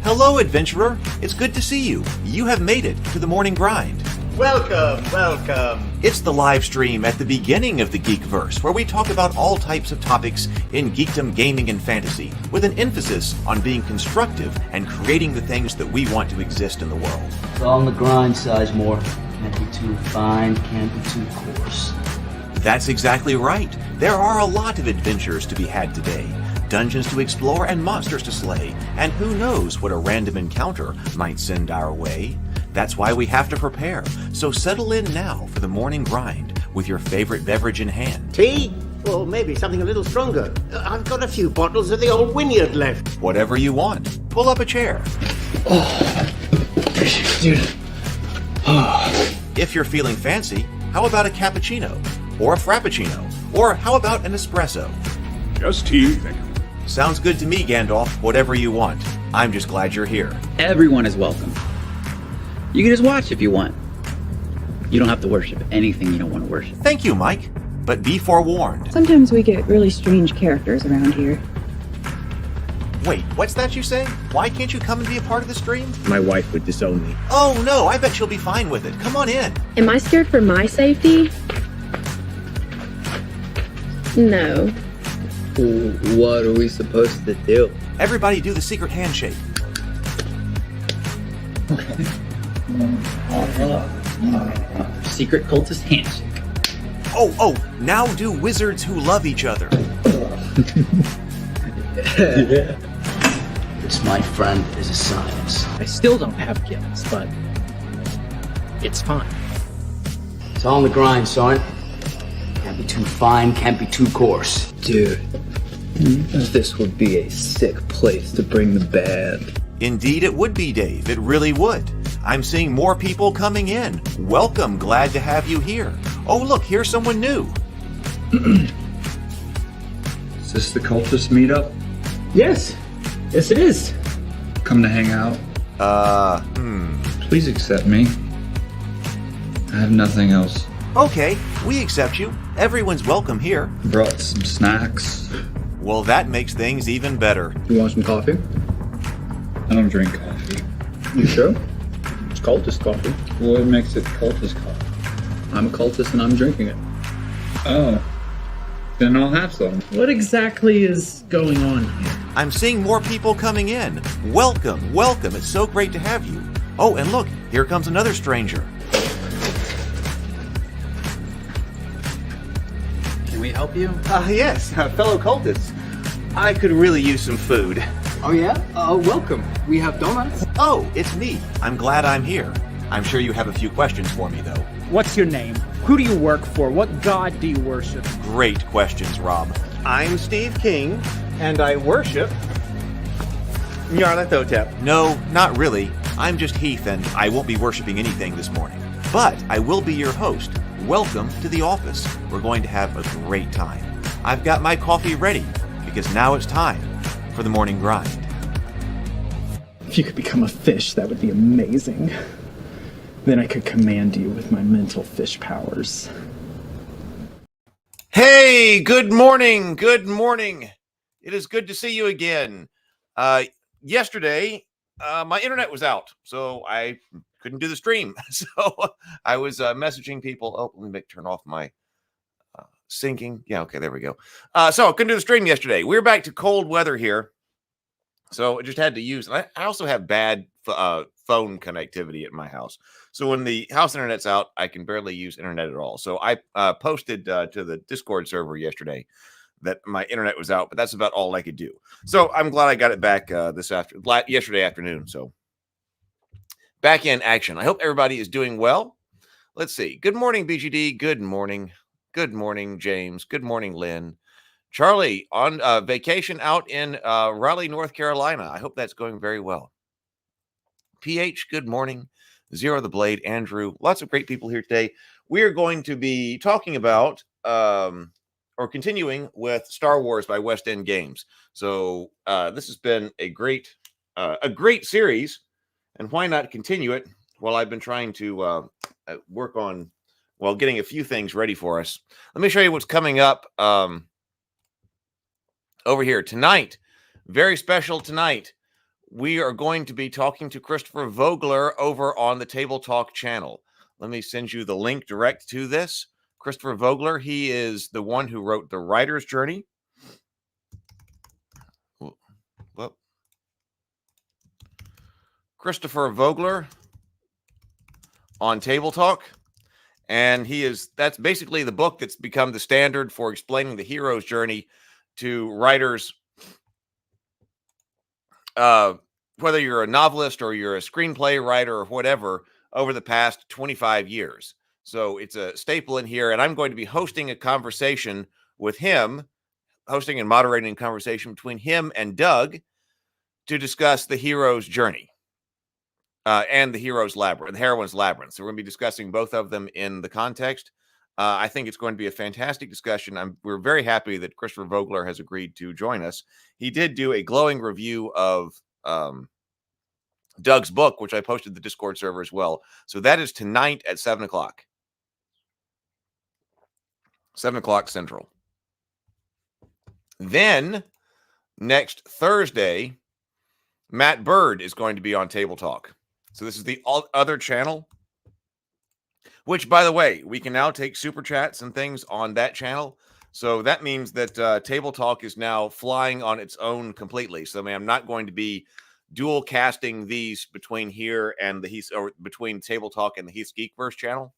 Hello, adventurer. It's good to see you. You have made it to the morning grind. Welcome, welcome. It's the live stream at the beginning of the Geekverse, where we talk about all types of topics in geekdom, gaming, and fantasy, with an emphasis on being constructive and creating the things that we want to exist in the world. It's all on the grind, Sizemore. Can't be too fine, can't be too coarse. That's exactly right. There are a lot of adventures to be had today. Dungeons to explore and monsters to slay, and who knows what a random encounter might send our way. That's why we have to prepare, so settle in now for the morning grind with your favorite beverage in hand. Tea? Or maybe something a little stronger. I've got a few bottles of the old Wynyard left. Whatever you want. Pull up a chair. Dude. If you're feeling fancy, how about a cappuccino? Or a frappuccino? Or how about an espresso? Just tea, thank you. Sounds good to me, Gandalf. Whatever you want. I'm just glad you're here. Everyone is welcome. You can just watch if you want. You don't have to worship anything you don't want to worship. Thank you, Mike. But be forewarned. Sometimes we get really strange characters around here. Wait, what's that you say? Why can't you come and be a part of the stream? My wife would disown me. Oh no, I bet she'll be fine with it. Come on in. Am I scared for my safety? No. What are we supposed to do? Everybody do the secret handshake. Secret cultist handshake. Oh, now do wizards who love each other. This, my friend, is a science. I still don't have gifts, but it's fine. It's all on the grind, son. Can't be too fine, can't be too coarse. Dude, this would be a sick place to bring the band. Indeed it would be, Dave. It really would. I'm seeing more people coming in. Welcome. Glad to have you here. Oh, look, here's someone new. Is this the cultist meetup? Yes it is. Come to hang out? Please accept me. I have nothing else. Okay, we accept you. Everyone's welcome here. Brought some snacks. Well, that makes things even better. You want some coffee? I don't drink coffee. You sure? It's cultist coffee. What makes it cultist coffee? I'm a cultist and I'm drinking it. Oh. Then I'll have some. What exactly is going on here? I'm seeing more people coming in. Welcome. It's so great to have you. Oh, and look, here comes another stranger. Can we help you? Yes, fellow cultists. I could really use some food. Oh yeah? Welcome. We have donuts. Oh, it's me. I'm glad I'm here. I'm sure you have a few questions for me, though. What's your name? Who do you work for? What god do you worship? Great questions, Rob. I'm Steve King, and I worship Nyarlathotep. No, not really. I'm just Heath, and I won't be worshiping anything this morning. But I will be your host. Welcome to the office. We're going to have a great time. I've got my coffee ready, because now it's time for the morning grind. If you could become a fish, that would be amazing. Then I could command you with my mental fish powers. Hey, good morning. It is good to see you again. Yesterday, my internet was out, so I couldn't do the stream. So I was messaging people. Oh, let me turn off my syncing. Yeah, okay, there we go. So I couldn't do the stream yesterday. We're back to cold weather here. So I just had to use, I also have bad phone connectivity at my house. So when the house internet's out, I can barely use internet at all. So I posted to the Discord server yesterday that my internet was out, but that's about all I could do. So I'm glad I got it back yesterday afternoon. So back in action. I hope everybody is doing well. Let's see. Good morning, BGD. Good morning. Good morning, James. Good morning, Lynn. Charlie on vacation out in Raleigh, North Carolina. I hope that's going very well. PH, good morning. Zero the Blade, Andrew. Lots of great people here today. We are going to be talking about or continuing with Star Wars by West End Games. So this has been a great series, and why not continue it while I've been trying to work on, getting a few things ready for us. Let me show you what's coming up over here tonight. Very special tonight. we are going to be talking to Christopher Vogler over on the Table Talk channel. Let me send you the link direct to this. Christopher Vogler, he is the one who wrote The Writer's Journey. Well, Christopher Vogler on Table Talk. And that's basically the book that's become the standard for explaining the hero's journey to writers, whether you're a novelist or you're a screenplay writer or whatever, over the past 25 years. So it's a staple in here. And I'm going to be hosting a conversation with him, hosting and moderating a conversation between him and Doug to discuss the hero's journey. And the hero's labyrinth, the heroine's labyrinth. So we're going to be discussing both of them in the context. I think it's going to be a fantastic discussion. We're very happy that Christopher Vogler has agreed to join us. He did do a glowing review of Doug's book, which I posted the Discord server as well. So that is tonight at 7 o'clock. 7 o'clock Central. Then next Thursday, Matt Bird is going to be on Table Talk. So this is the other channel, which, by the way, we can now take super chats and things on that channel. So that means that Table Talk is now flying on its own completely. So I'm not going to be dual casting these between here and the Heath, or between Table Talk and the Heath's Geekverse channel.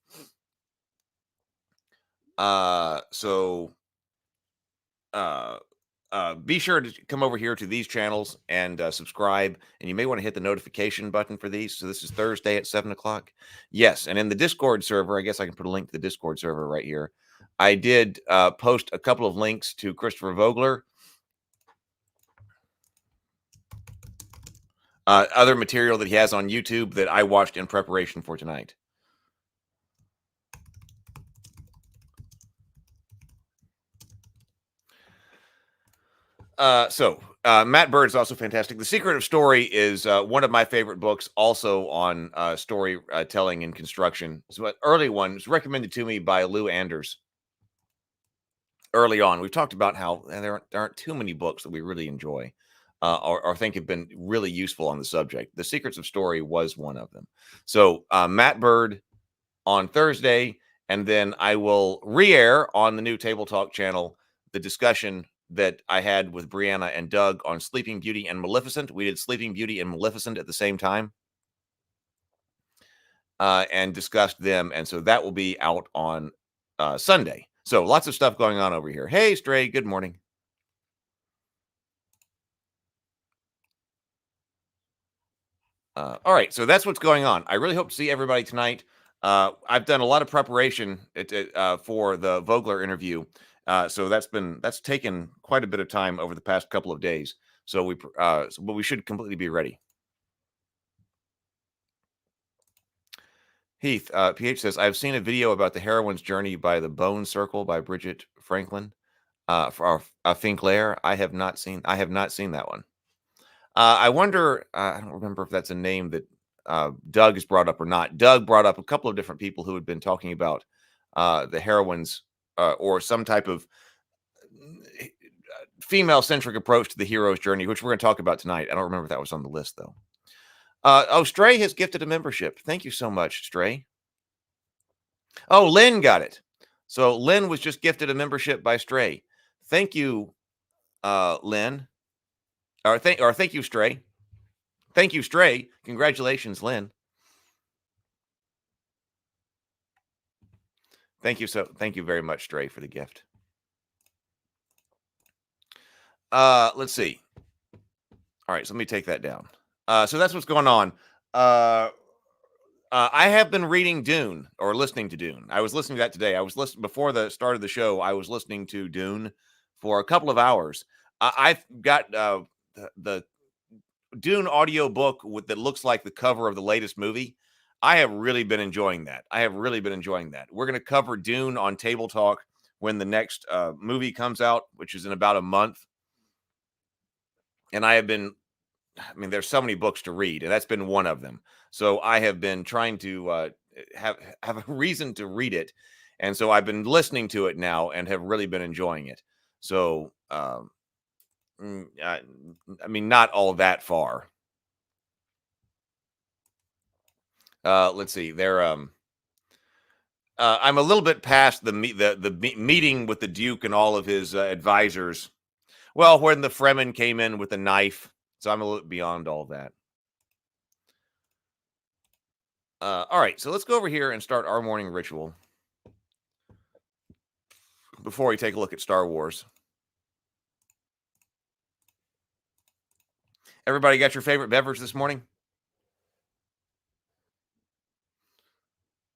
Be sure to come over here to these channels and subscribe. And you may want to hit the notification button for these. So this is Thursday at 7 o'clock. Yes. And in the Discord server, I guess I can put a link to the Discord server right here. I did post a couple of links to Christopher Vogler. Other material that he has on YouTube that I watched in preparation for tonight. Matt Bird is also fantastic. The Secret of Story is one of my favorite books, also on storytelling and construction. So an early one was recommended to me by Lou Anders. Early on, we've talked about how there aren't too many books that we really enjoy or think have been really useful on the subject. The Secrets of Story was one of them. So Matt Bird on Thursday, and then I will re-air on the new Table Talk channel the discussion that I had with Brianna and Doug on Sleeping Beauty and Maleficent. We did Sleeping Beauty and Maleficent at the same time and discussed them. And so that will be out on Sunday. So lots of stuff going on over here. Hey, Stray, good morning. All right, so that's what's going on. I really hope to see everybody tonight. I've done a lot of preparation for the Vogler interview. So that's taken quite a bit of time over the past couple of days. So but we should completely be ready. Heath, PH says, I've seen a video about the heroine's journey by the Bone Circle by Bridget Franklin, for Finclair. I have not seen that one. I wonder, I don't remember if that's a name that Doug has brought up or not. Doug brought up a couple of different people who had been talking about the heroine's or some type of female-centric approach to the hero's journey, which we're going to talk about tonight. I don't remember if that was on the list, though. Stray has gifted a membership. Thank you so much, Stray. Oh, Lynn got it. So Lynn was just gifted a membership by Stray. Thank you, Lynn. Or thank you, Stray. Thank you, Stray. Congratulations, Lynn. Thank you very much, Stray, for the gift. Let's see. All right, so let me take that down. So that's what's going on. I have been reading Dune or listening to Dune. I was listening to that today. I was listening before the start of the show. I was listening to Dune for a couple of hours. I've got the Dune audio book that looks like the cover of the latest movie. I have really been enjoying that. We're going to cover Dune on Table Talk when the next movie comes out, which is in about a month. And there's so many books to read, and that's been one of them. So I have been trying to have a reason to read it. And so I've been listening to it now and have really been enjoying it. So, not all that far. Let's see. I'm a little bit past the meeting with the Duke and all of his advisors. Well, when the Fremen came in with a knife, so I'm a little beyond all that. All right, so let's go over here and start our morning ritual before we take a look at Star Wars. Everybody got your favorite beverage this morning?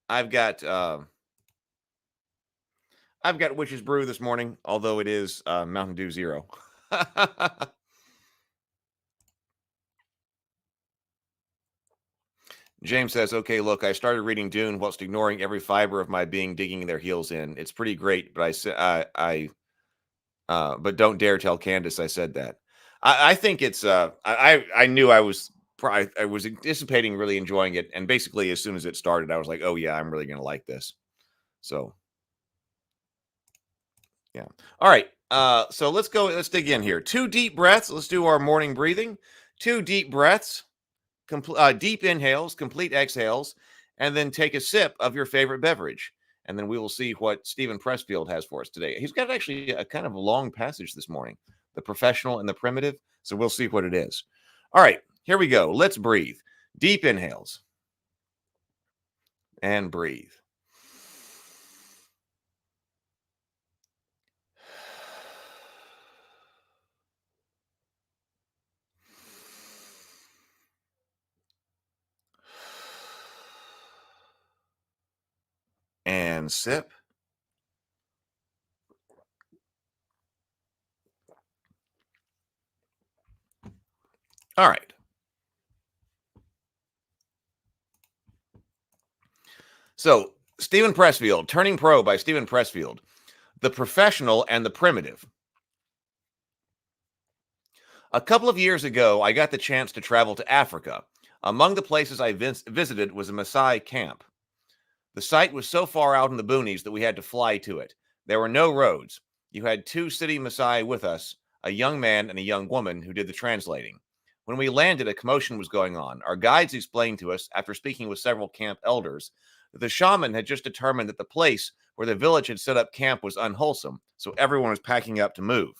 I've got Witch's Brew this morning, although it is Mountain Dew Zero. James says, okay, look, I started reading Dune whilst ignoring every fiber of my being digging their heels in. It's pretty great, but but don't dare tell Candace I said that. I think it's, I knew I was anticipating really enjoying it. And basically, as soon as it started, I was like, oh yeah, I'm really going to like this. So, yeah. All right. So let's dig in here. 2 deep breaths. Let's do our morning breathing. 2 deep breaths. Deep inhales, complete exhales, and then take a sip of your favorite beverage. And then we will see what Stephen Pressfield has for us today. He's got actually a kind of long passage this morning, the professional and the primitive. So we'll see what it is. All right, here we go. Let's breathe. Deep inhales. And breathe. And sip. All right. So, Stephen Pressfield, Turning Pro by Stephen Pressfield, the professional and the primitive. A couple of years ago, I got the chance to travel to Africa. Among the places I visited was a Maasai camp. The site was so far out in the boonies that we had to fly to it. There were no roads. You had 2 city Maasai with us, a young man and a young woman who did the translating. When we landed, a commotion was going on. Our guides explained to us, after speaking with several camp elders, that the shaman had just determined that the place where the village had set up camp was unwholesome, so everyone was packing up to move.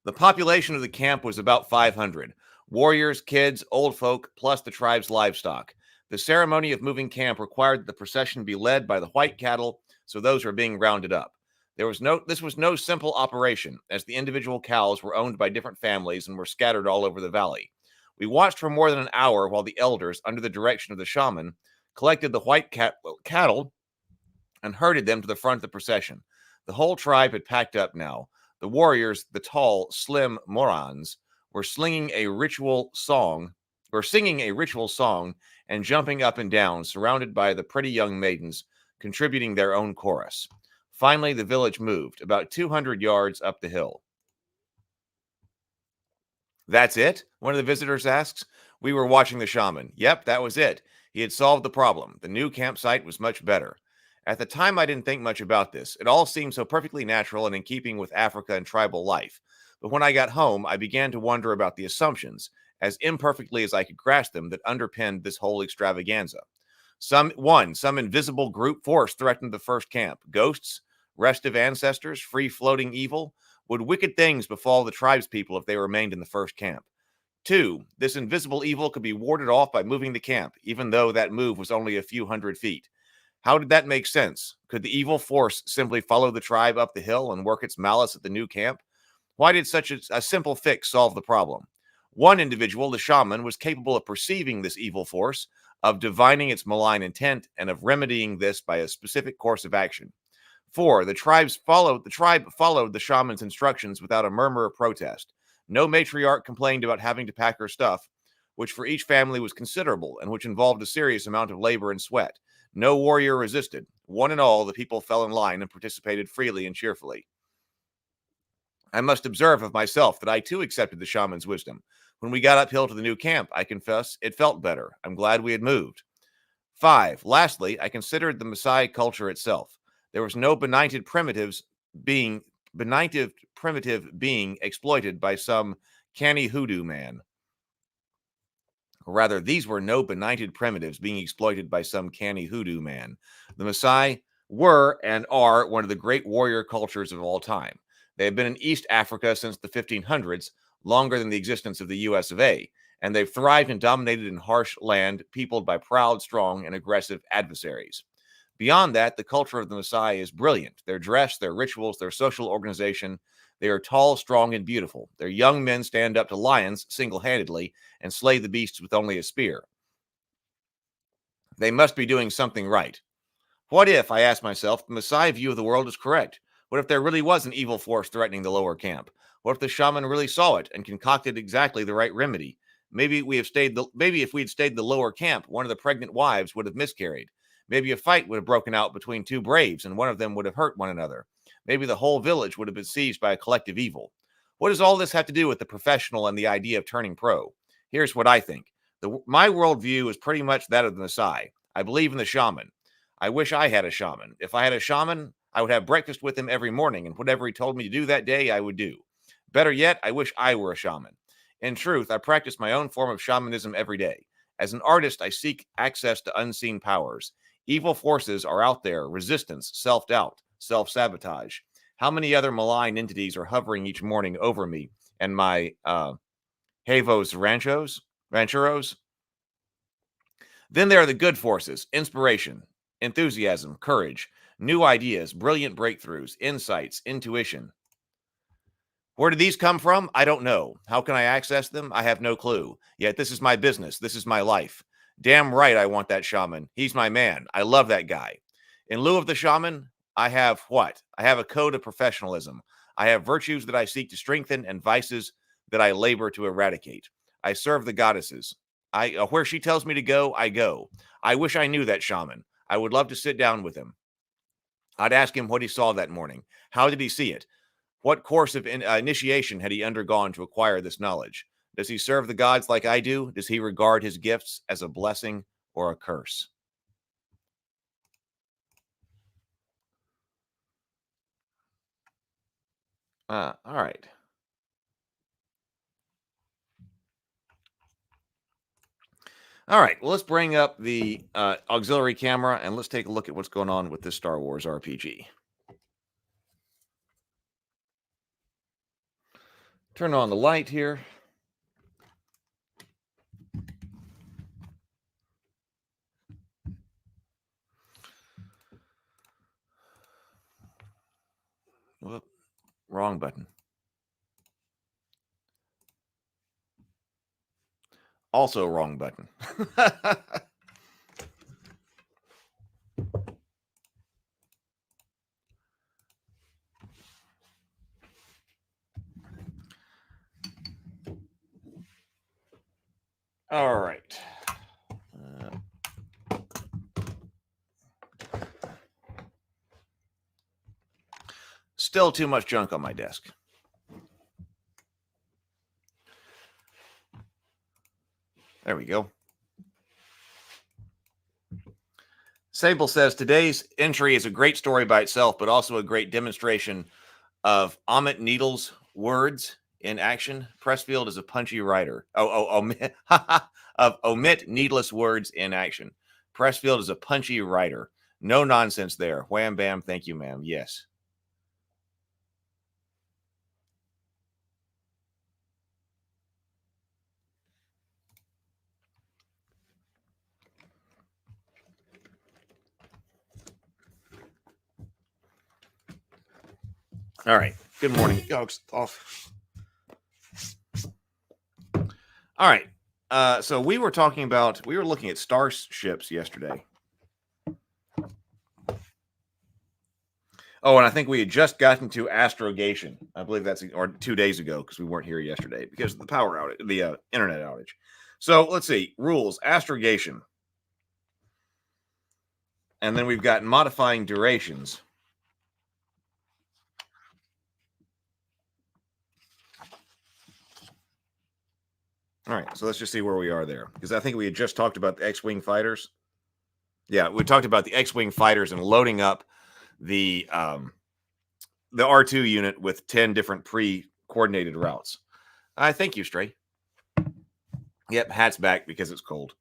The population of the camp was about 500. Warriors, kids, old folk, plus the tribe's livestock. The ceremony of moving camp required that the procession be led by the white cattle, so those were being rounded up. This was no simple operation, as the individual cows were owned by different families and were scattered all over the valley. We watched for more than an hour while the elders, under the direction of the shaman, collected the white cattle and herded them to the front of the procession. The whole tribe had packed up now. The warriors, the tall, slim Morans, were singing a ritual song and jumping up and down, surrounded by the pretty young maidens, contributing their own chorus. Finally, the village moved, about 200 yards up the hill. That's it? One of the visitors asks. We were watching the shaman. Yep, that was it. He had solved the problem. The new campsite was much better. At the time, I didn't think much about this. It all seemed so perfectly natural and in keeping with Africa and tribal life. But when I got home, I began to wonder about the assumptions, as imperfectly as I could grasp them, that underpinned this whole extravaganza. Some invisible group force threatened the first camp. Ghosts, restive ancestors, free-floating evil. Would wicked things befall the tribespeople if they remained in the first camp? 2, this invisible evil could be warded off by moving the camp, even though that move was only a few hundred feet. How did that make sense? Could the evil force simply follow the tribe up the hill and work its malice at the new camp? Why did such a simple fix solve the problem? One individual, the shaman, was capable of perceiving this evil force, of divining its malign intent, and of remedying this by a specific course of action. 4, the tribe followed the shaman's instructions without a murmur of protest. No matriarch complained about having to pack her stuff, which for each family was considerable and which involved a serious amount of labor and sweat. No warrior resisted. One and all, the people fell in line and participated freely and cheerfully. I must observe of myself that I too accepted the shaman's wisdom. When we got uphill to the new camp, I confess it felt better. I'm glad we had moved. 5, lastly, I considered the Maasai culture itself. There was no benighted primitive being exploited by some canny hoodoo man. Or rather, these were no benighted primitives being exploited by some canny hoodoo man. The Maasai were and are one of the great warrior cultures of all time. They have been in East Africa since the 1500s, longer than the existence of the US of A, and they've thrived and dominated in harsh land peopled by proud, strong, and aggressive adversaries. Beyond that, the culture of the Maasai is brilliant. Their dress, their rituals, their social organization. They are tall, strong, and beautiful. Their young men stand up to lions single-handedly and slay the beasts with only a spear. They must be doing something right. What if, I ask myself, the Maasai view of the world is correct? What if there really was an evil force threatening the lower camp? What if the shaman really saw it and concocted exactly the right remedy? Maybe if we had stayed in the lower camp, one of the pregnant wives would have miscarried. Maybe a fight would have broken out between two braves, and one of them would have hurt one another. Maybe the whole village would have been seized by a collective evil. What does all this have to do with the professional and the idea of turning pro? Here's what I think. My worldview is pretty much that of the Maasai. I believe in the shaman. I wish I had a shaman. If I had a shaman, I would have breakfast with him every morning, and whatever he told me to do that day, I would do. Better yet, I wish I were a shaman. In truth, I practice my own form of shamanism every day. As an artist, I seek access to unseen powers. Evil forces are out there: resistance, self-doubt, self-sabotage. How many other malign entities are hovering each morning over me and my Havos Rancheros? Then there are the good forces: inspiration, enthusiasm, courage, new ideas, brilliant breakthroughs, insights, intuition. Where did these come from? I don't know. How can I access them? I have no clue. Yet this is my business. This is my life. Damn right I want that shaman. He's my man. I love that guy. In lieu of the shaman, I have what? I have a code of professionalism. I have virtues that I seek to strengthen and vices that I labor to eradicate. I serve the goddesses. Where she tells me to go, I go. I wish I knew that shaman. I would love to sit down with him. I'd ask him what he saw that morning. How did he see it? What course of initiation had he undergone to acquire this knowledge? Does he serve the gods like I do? Does he regard his gifts as a blessing or a curse? All right. All right. Well, let's bring up the auxiliary camera and let's take a look at what's going on with this Star Wars RPG. Turn on the light here. Whoop, wrong button. Also wrong button. All right. Still too much junk on my desk. There we go. Sable says, today's entry is a great story by itself, but also a great demonstration of Amit Needle's words in action. Pressfield is a punchy writer. Of omit needless words in action. Pressfield is a punchy writer. No nonsense there. Wham, bam. Thank you, ma'am. Yes. All right. Good morning. Off. All right. So we were looking at starships yesterday. Oh, and I think we had just gotten to astrogation. I believe that's 2 days ago because we weren't here yesterday because of the power outage, the internet outage. So let's see. Rules, astrogation. And then we've got modifying durations. All right, so let's just see where we are there. Because I think we had just talked about the X-Wing fighters. Yeah, we talked about the X-Wing fighters and loading up the R2 unit with 10 different pre-coordinated routes. Thank you, Stray. Yep, hat's back because it's cold.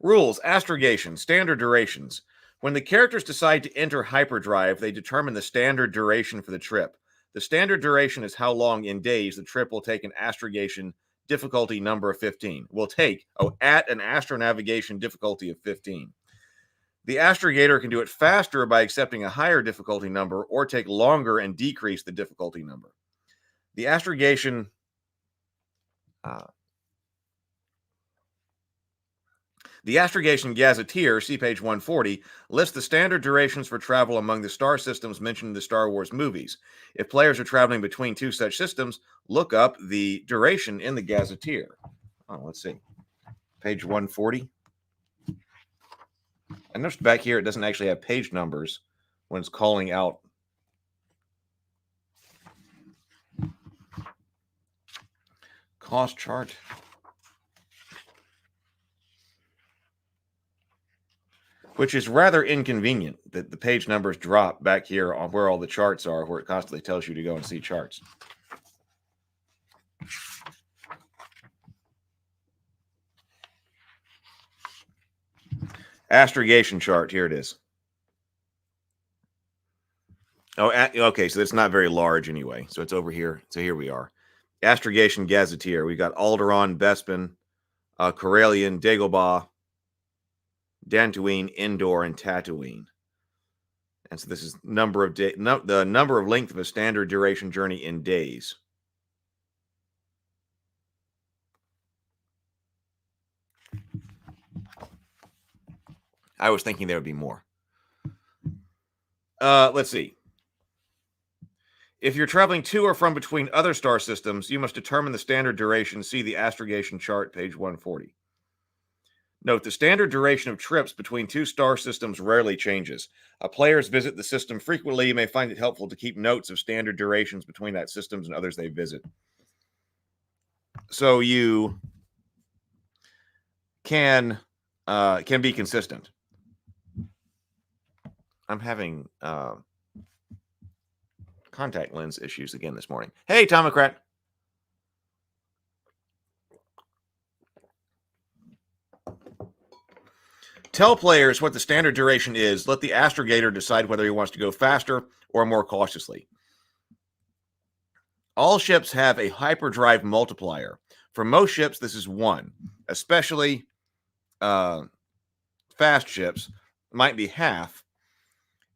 Rules, astrogation, standard durations. When the characters decide to enter hyperdrive, they determine the standard duration for the trip. The standard duration is how long in days the trip will take an astrogation difficulty number of 15. At an astronavigation difficulty of 15. The astrogator can do it faster by accepting a higher difficulty number or take longer and decrease the difficulty number. The astrogation Gazetteer, see page 140, lists the standard durations for travel among the star systems mentioned in the Star Wars movies. If players are traveling between two such systems, look up the duration in the Gazetteer. Let's see. Page 140. I noticed back here it doesn't actually have page numbers when it's calling out. Cost chart. Which is rather inconvenient that the page numbers drop back here on where all the charts are, where it constantly tells you to go and see charts. Astrogation chart, here it is. Okay, so it's not very large anyway. So it's over here. So here we are. Astrogation Gazetteer. We got Alderaan, Bespin, Corellian, Dagobah, Dantooine, Endor, and Tatooine. And so this is the number of length of a standard duration journey in days. I was thinking there would be more. Let's see. If you're traveling to or from between other star systems, you must determine the standard duration. See the astrogation chart, page 140. Note, the standard duration of trips between two star systems rarely changes. Players visit the system frequently. You may find it helpful to keep notes of standard durations between that systems and others they visit. So you can be consistent. I'm having contact lens issues again this morning. Hey, Tomocrat. Tell players what the standard duration is. Let the astrogator decide whether he wants to go faster or more cautiously. All ships have a hyperdrive multiplier. For most ships, this is 1. Especially fast ships, might be half.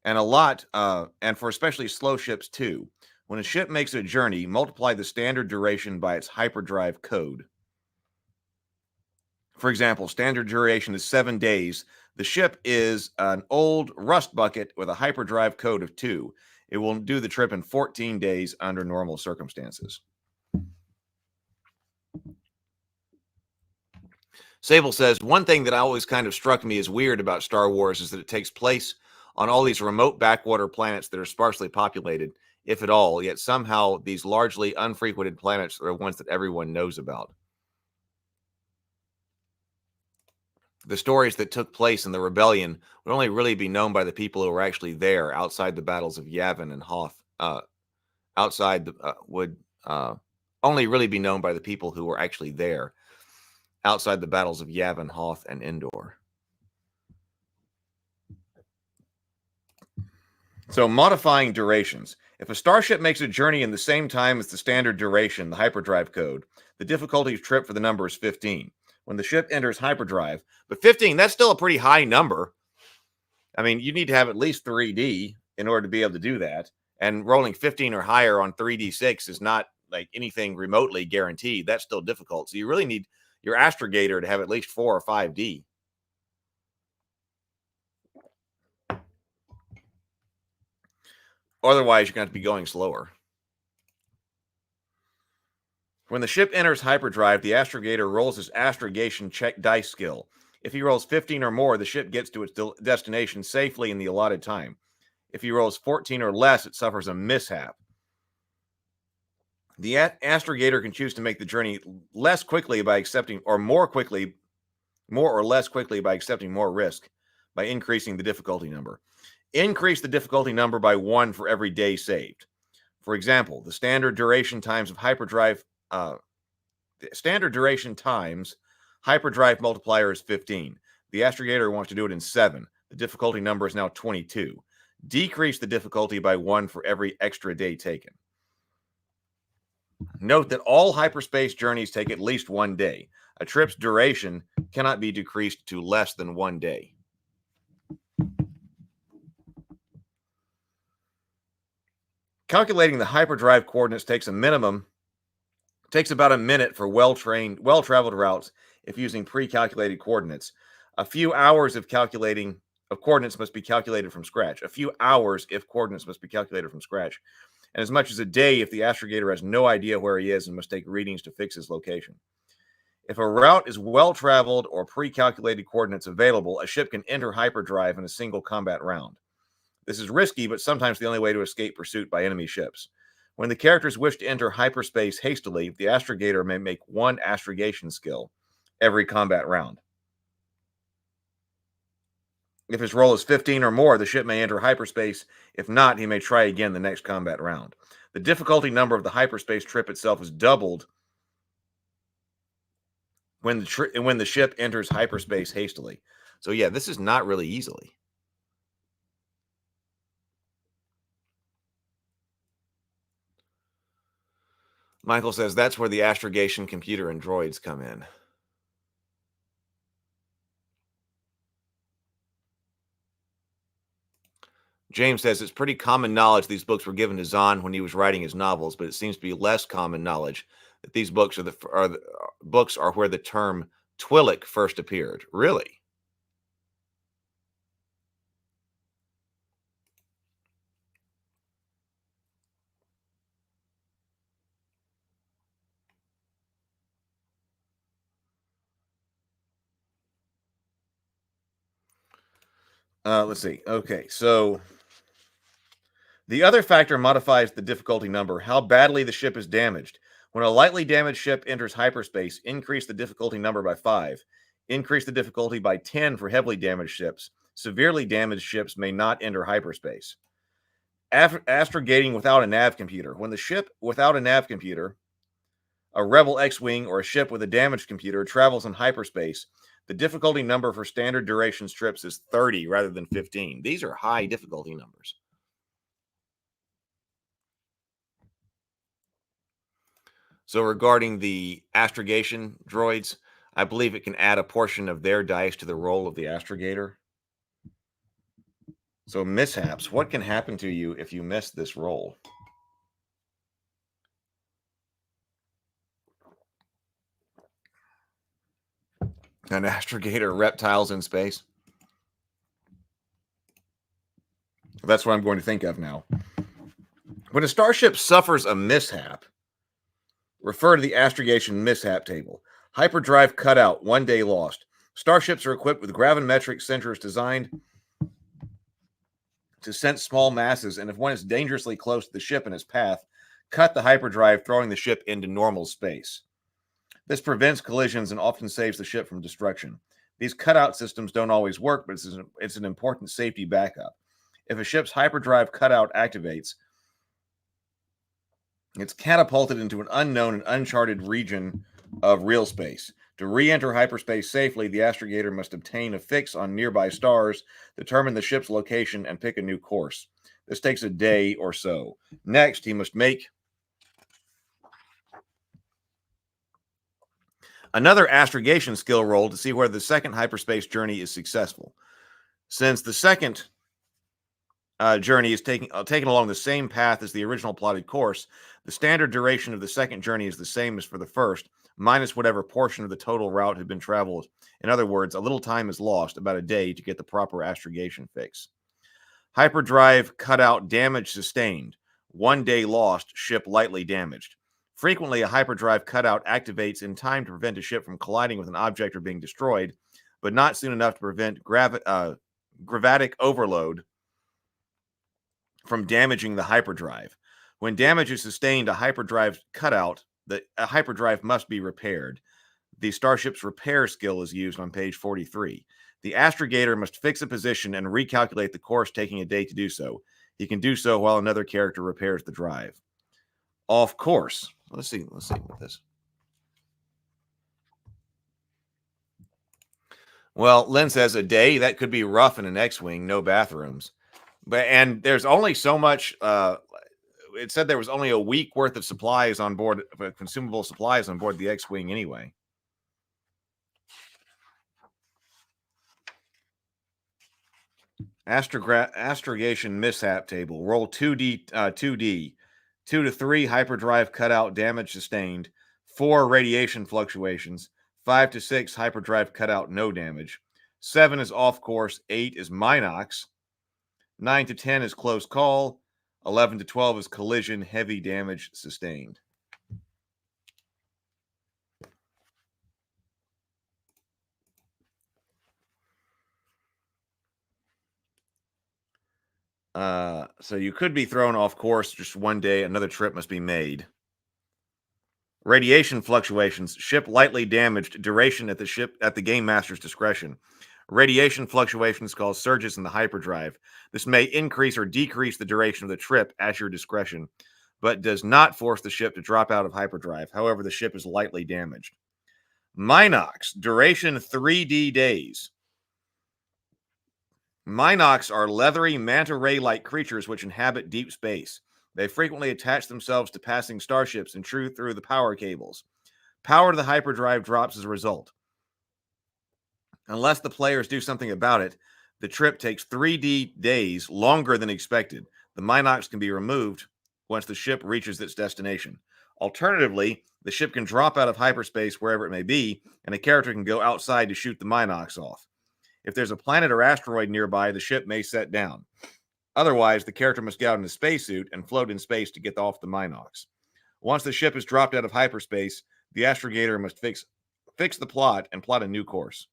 And and for especially slow ships, 2. When a ship makes a journey, multiply the standard duration by its hyperdrive code. For example, standard duration is 7 days. The ship is an old rust bucket with a hyperdrive code of 2. It will do the trip in 14 days under normal circumstances. Sable says, one thing that always kind of struck me as weird about Star Wars is that it takes place on all these remote backwater planets that are sparsely populated, if at all, yet somehow these largely unfrequented planets are the ones that everyone knows about. The stories that took place in the rebellion would only really be known by the people who were actually there outside the battles of Yavin and Hoth. Would only really be known by the people who were actually there outside the battles of Yavin, Hoth, and Endor. So modifying durations. If a starship makes a journey in the same time as the standard duration, the hyperdrive code, the difficulty trip for the number is 15. When the ship enters hyperdrive, but 15, that's still a pretty high number. I mean, you need to have at least 3D in order to be able to do that. And rolling 15 or higher on 3D6 is not like anything remotely guaranteed. That's still difficult. So you really need your astrogator to have at least 4 or 5D. Otherwise, you're going to have to be going slower. When the ship enters hyperdrive, the astrogator rolls his astrogation check dice skill. If he rolls 15 or more, the ship gets to its destination safely in the allotted time. If he rolls 14 or less, it suffers a mishap. The astrogator can choose to make the journey less quickly by accepting, or more or less quickly by accepting more risk, by increasing the difficulty number. Increase the difficulty number by 1 for every day saved. For example, the standard duration times of hyperdrive Hyperdrive multiplier is 15. The astrogator wants to do it in 7. The difficulty number is now 22. Decrease the difficulty by 1 for every extra day taken. Note that all hyperspace journeys take at least 1 day. A trip's duration cannot be decreased to less than 1 day. Calculating the hyperdrive coordinates takes about a minute for well-traveled routes if using pre-calculated coordinates. A few hours of coordinates must be calculated from scratch. A few hours if coordinates must be calculated from scratch. And as much as a day if the astrogator has no idea where he is and must take readings to fix his location. If a route is well-traveled or pre-calculated coordinates available, a ship can enter hyperdrive in a single combat round. This is risky, but sometimes the only way to escape pursuit by enemy ships. When the characters wish to enter hyperspace hastily, the astrogator may make 1 astrogation skill every combat round. If his roll is 15 or more, the ship may enter hyperspace. If not, he may try again the next combat round. The difficulty number of the hyperspace trip itself is doubled when the ship enters hyperspace hastily. So yeah, this is not really easily. Michael says that's where the astrogation computer and droids come in. James says it's pretty common knowledge these books were given to Zahn when he was writing his novels, but it seems to be less common knowledge that these books are where the term Twi'lek first appeared. Really? Let's see. Okay, so the other factor modifies the difficulty number, how badly the ship is damaged. When a lightly damaged ship enters hyperspace, increase the difficulty number by 5. Increase the difficulty by 10 for heavily damaged ships. Severely damaged ships may not enter hyperspace. Astrogating without a nav computer. When the ship without a nav computer, a Rebel X-Wing or a ship with a damaged computer, travels in hyperspace, the difficulty number for standard duration trips is 30 rather than 15. These are high difficulty numbers. So regarding the astrogation droids, I believe it can add a portion of their dice to the roll of the astrogator. So mishaps, what can happen to you if you miss this roll? An astrogator, reptiles in space. That's what I'm going to think of now. When a starship suffers a mishap, refer to the astrogation mishap table. Hyperdrive cutout, 1 day lost. Starships are equipped with gravimetric sensors designed to sense small masses, and if one is dangerously close to the ship in its path, cut the hyperdrive, throwing the ship into normal space. This prevents collisions and often saves the ship from destruction. These cutout systems don't always work, but it's an important safety backup. If a ship's hyperdrive cutout activates, it's catapulted into an unknown and uncharted region of real space. To re-enter hyperspace safely, the astrogator must obtain a fix on nearby stars, determine the ship's location, and pick a new course. This takes a day or so. Next, he must make another astrogation skill roll to see whether the second hyperspace journey is successful. Since the second journey is taken along the same path as the original plotted course, the standard duration of the second journey is the same as for the first, minus whatever portion of the total route had been traveled. In other words, a little time is lost, about a day, to get the proper astrogation fix. Hyperdrive cutout damage sustained. 1 day lost, ship lightly damaged. Frequently, a hyperdrive cutout activates in time to prevent a ship from colliding with an object or being destroyed, but not soon enough to prevent gravitic overload from damaging the hyperdrive. When damage is sustained, a hyperdrive cutout, a hyperdrive must be repaired. The starship's repair skill is used on page 43. The astrogator must fix a position and recalculate the course, taking a day to do so. He can do so while another character repairs the drive. Off course. Let's see with this. Well, Lynn says a day that could be rough in an X-wing, no bathrooms. And there's only so much. It said there was only a week worth of supplies on board, consumable supplies on board the X-wing anyway. Astrogation mishap table. Roll 2D, 2D, 2 to 3 hyperdrive cutout damage sustained, 4 radiation fluctuations, 5 to 6 hyperdrive cutout no damage, 7 is off course, 8 is Minox, 9 to 10 is close call, 11 to 12 is collision heavy damage sustained. So you could be thrown off course just one day. Another trip must be made. Radiation fluctuations. Ship lightly damaged. Duration at the game master's discretion. Radiation fluctuations cause surges in the hyperdrive. This may increase or decrease the duration of the trip at your discretion, but does not force the ship to drop out of hyperdrive. However, the ship is lightly damaged. Minox. Duration 3D days. Minox are leathery manta ray-like creatures which inhabit deep space. They frequently attach themselves to passing starships and chew through the power cables. Power to the hyperdrive drops as a result. Unless the players do something about it, the trip takes 3D days longer than expected. The Minox can be removed once the ship reaches its destination. Alternatively, the ship can drop out of hyperspace wherever it may be, and a character can go outside to shoot the Minox off. If there's a planet or asteroid nearby, the ship may set down. Otherwise, the character must get out in a spacesuit and float in space to get off the Minox. Once the ship is dropped out of hyperspace, the astrogator must fix the plot and plot a new course.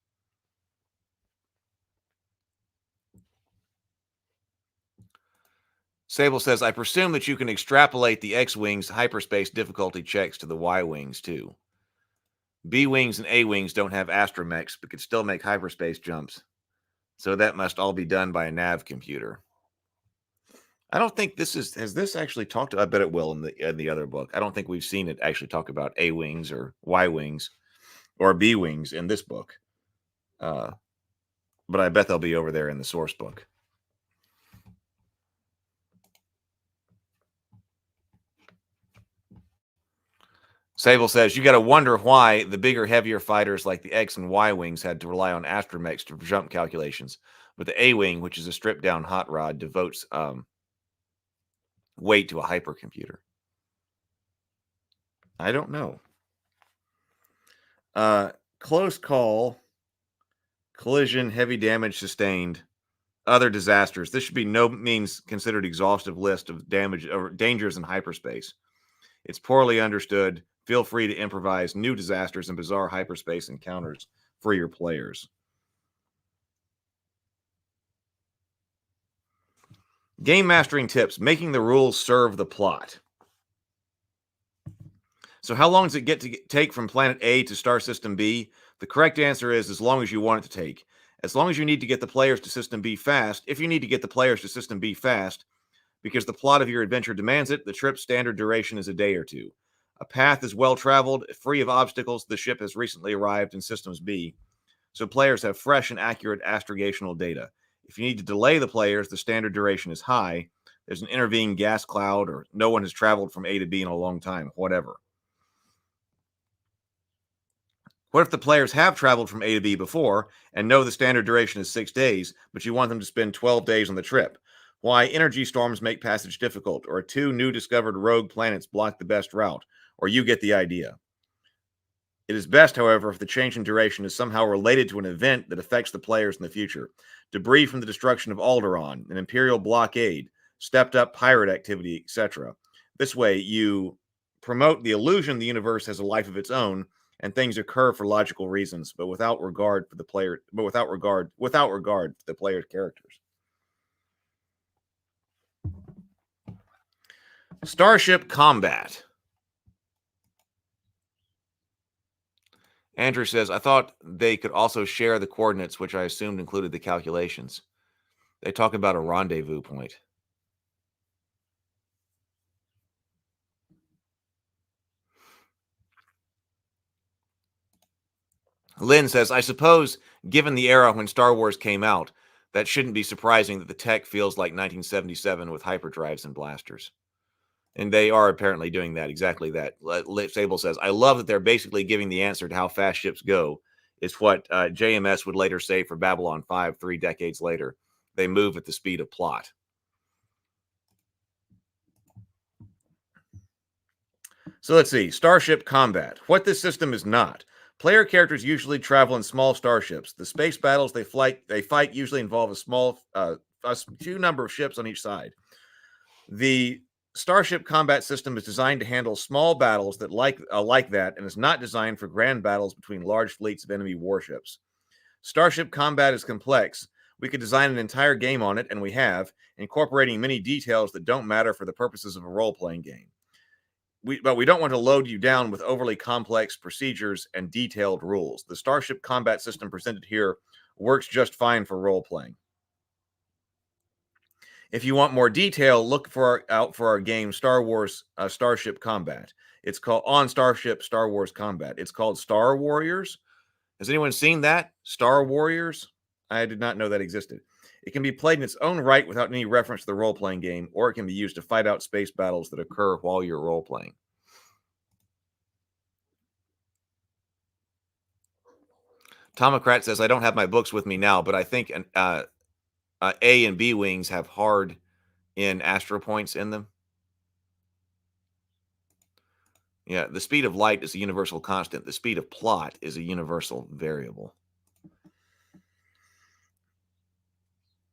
Sable says, I presume that you can extrapolate the X-Wings hyperspace difficulty checks to the Y-Wings too. B-Wings and A-Wings don't have astromechs, but could still make hyperspace jumps. So that must all be done by a nav computer. I don't think has this actually talked to, I bet it will in the other book. I don't think we've seen it actually talk about A-Wings or Y-Wings or B-Wings in this book. But I bet they'll be over there in the source book. Sable says, you got to wonder why the bigger, heavier fighters like the X and Y wings had to rely on astromechs for jump calculations. But the A wing, which is a stripped down hot rod, devotes weight to a hypercomputer. I don't know. Close call, collision, heavy damage sustained, other disasters. This should be no means considered exhaustive list of damage or dangers in hyperspace. It's poorly understood. Feel free to improvise new disasters and bizarre hyperspace encounters for your players. Game mastering tips. Making the rules serve the plot. So how long does it take from planet A to star system B? The correct answer is as long as you want it to take. As long as you need to get the players to system B fast, if you need to get the players to system B fast, because the plot of your adventure demands it, the trip's standard duration is a day or two. A path is well traveled, free of obstacles. The ship has recently arrived in Systems B, so players have fresh and accurate astrogational data. If you need to delay the players, the standard duration is high. There's an intervening gas cloud, or no one has traveled from A to B in a long time, whatever. What if the players have traveled from A to B before and know the standard duration is 6 days, but you want them to spend 12 days on the trip? Why energy storms make passage difficult, or 2 new discovered rogue planets block the best route, or you get the idea. It is best, however, if the change in duration is somehow related to an event that affects the players in the future. Debris from the destruction of Alderaan, an Imperial blockade, stepped up pirate activity, etc. This way, you promote the illusion the universe has a life of its own, and things occur for logical reasons, but without regard for the player, without regard for the player's characters. Starship combat. Andrew says, I thought they could also share the coordinates, which I assumed included the calculations. They talk about a rendezvous point. Lynn says, I suppose, given the era when Star Wars came out, that shouldn't be surprising that the tech feels like 1977 with hyperdrives and blasters. And they are apparently doing that, exactly that. Sable says, I love that they're basically giving the answer to how fast ships go. It's what JMS would later say for Babylon 5 3 decades later. They move at the speed of plot. So let's see. Starship combat. What this system is not. Player characters usually travel in small starships. The space battles they fight usually involve a few number of ships on each side. The Starship combat system is designed to handle small battles that like that, and is not designed for grand battles between large fleets of enemy warships. Starship combat is complex. We could design an entire game on it, and we have, incorporating many details that don't matter for the purposes of a role-playing game. But we don't want to load you down with overly complex procedures and detailed rules. The Starship combat system presented here works just fine for role-playing. If you want more detail, look out for our game Star Wars Starship Combat. It's called On Starship Star Wars Combat. It's called Star Warriors. Has anyone seen that? Star Warriors? I did not know that existed. It can be played in its own right without any reference to the role-playing game, or it can be used to fight out space battles that occur while you're role-playing. Tomocrat says, I don't have my books with me now, but I think A and B wings have hard in astro points in them. Yeah, the speed of light is a universal constant. The speed of plot is a universal variable.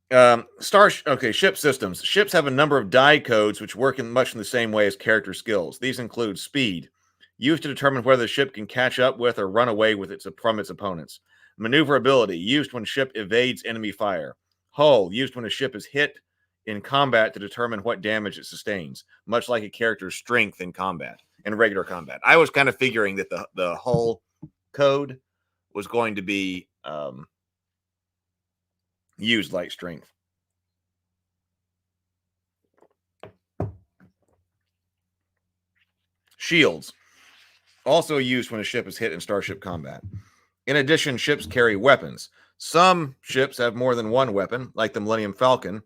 Ship systems. Ships have a number of die codes which work in much in the same way as character skills. These include speed, used to determine whether the ship can catch up with or run away with from its opponents. Maneuverability, used when ship evades enemy fire. Hull, used when a ship is hit in combat to determine what damage it sustains, much like a character's strength in combat, in regular combat. I was kind of figuring that the hull code was going to be used like strength. Shields, also used when a ship is hit in starship combat. In addition, ships carry weapons. Some ships have more than one weapon, like the Millennium Falcon,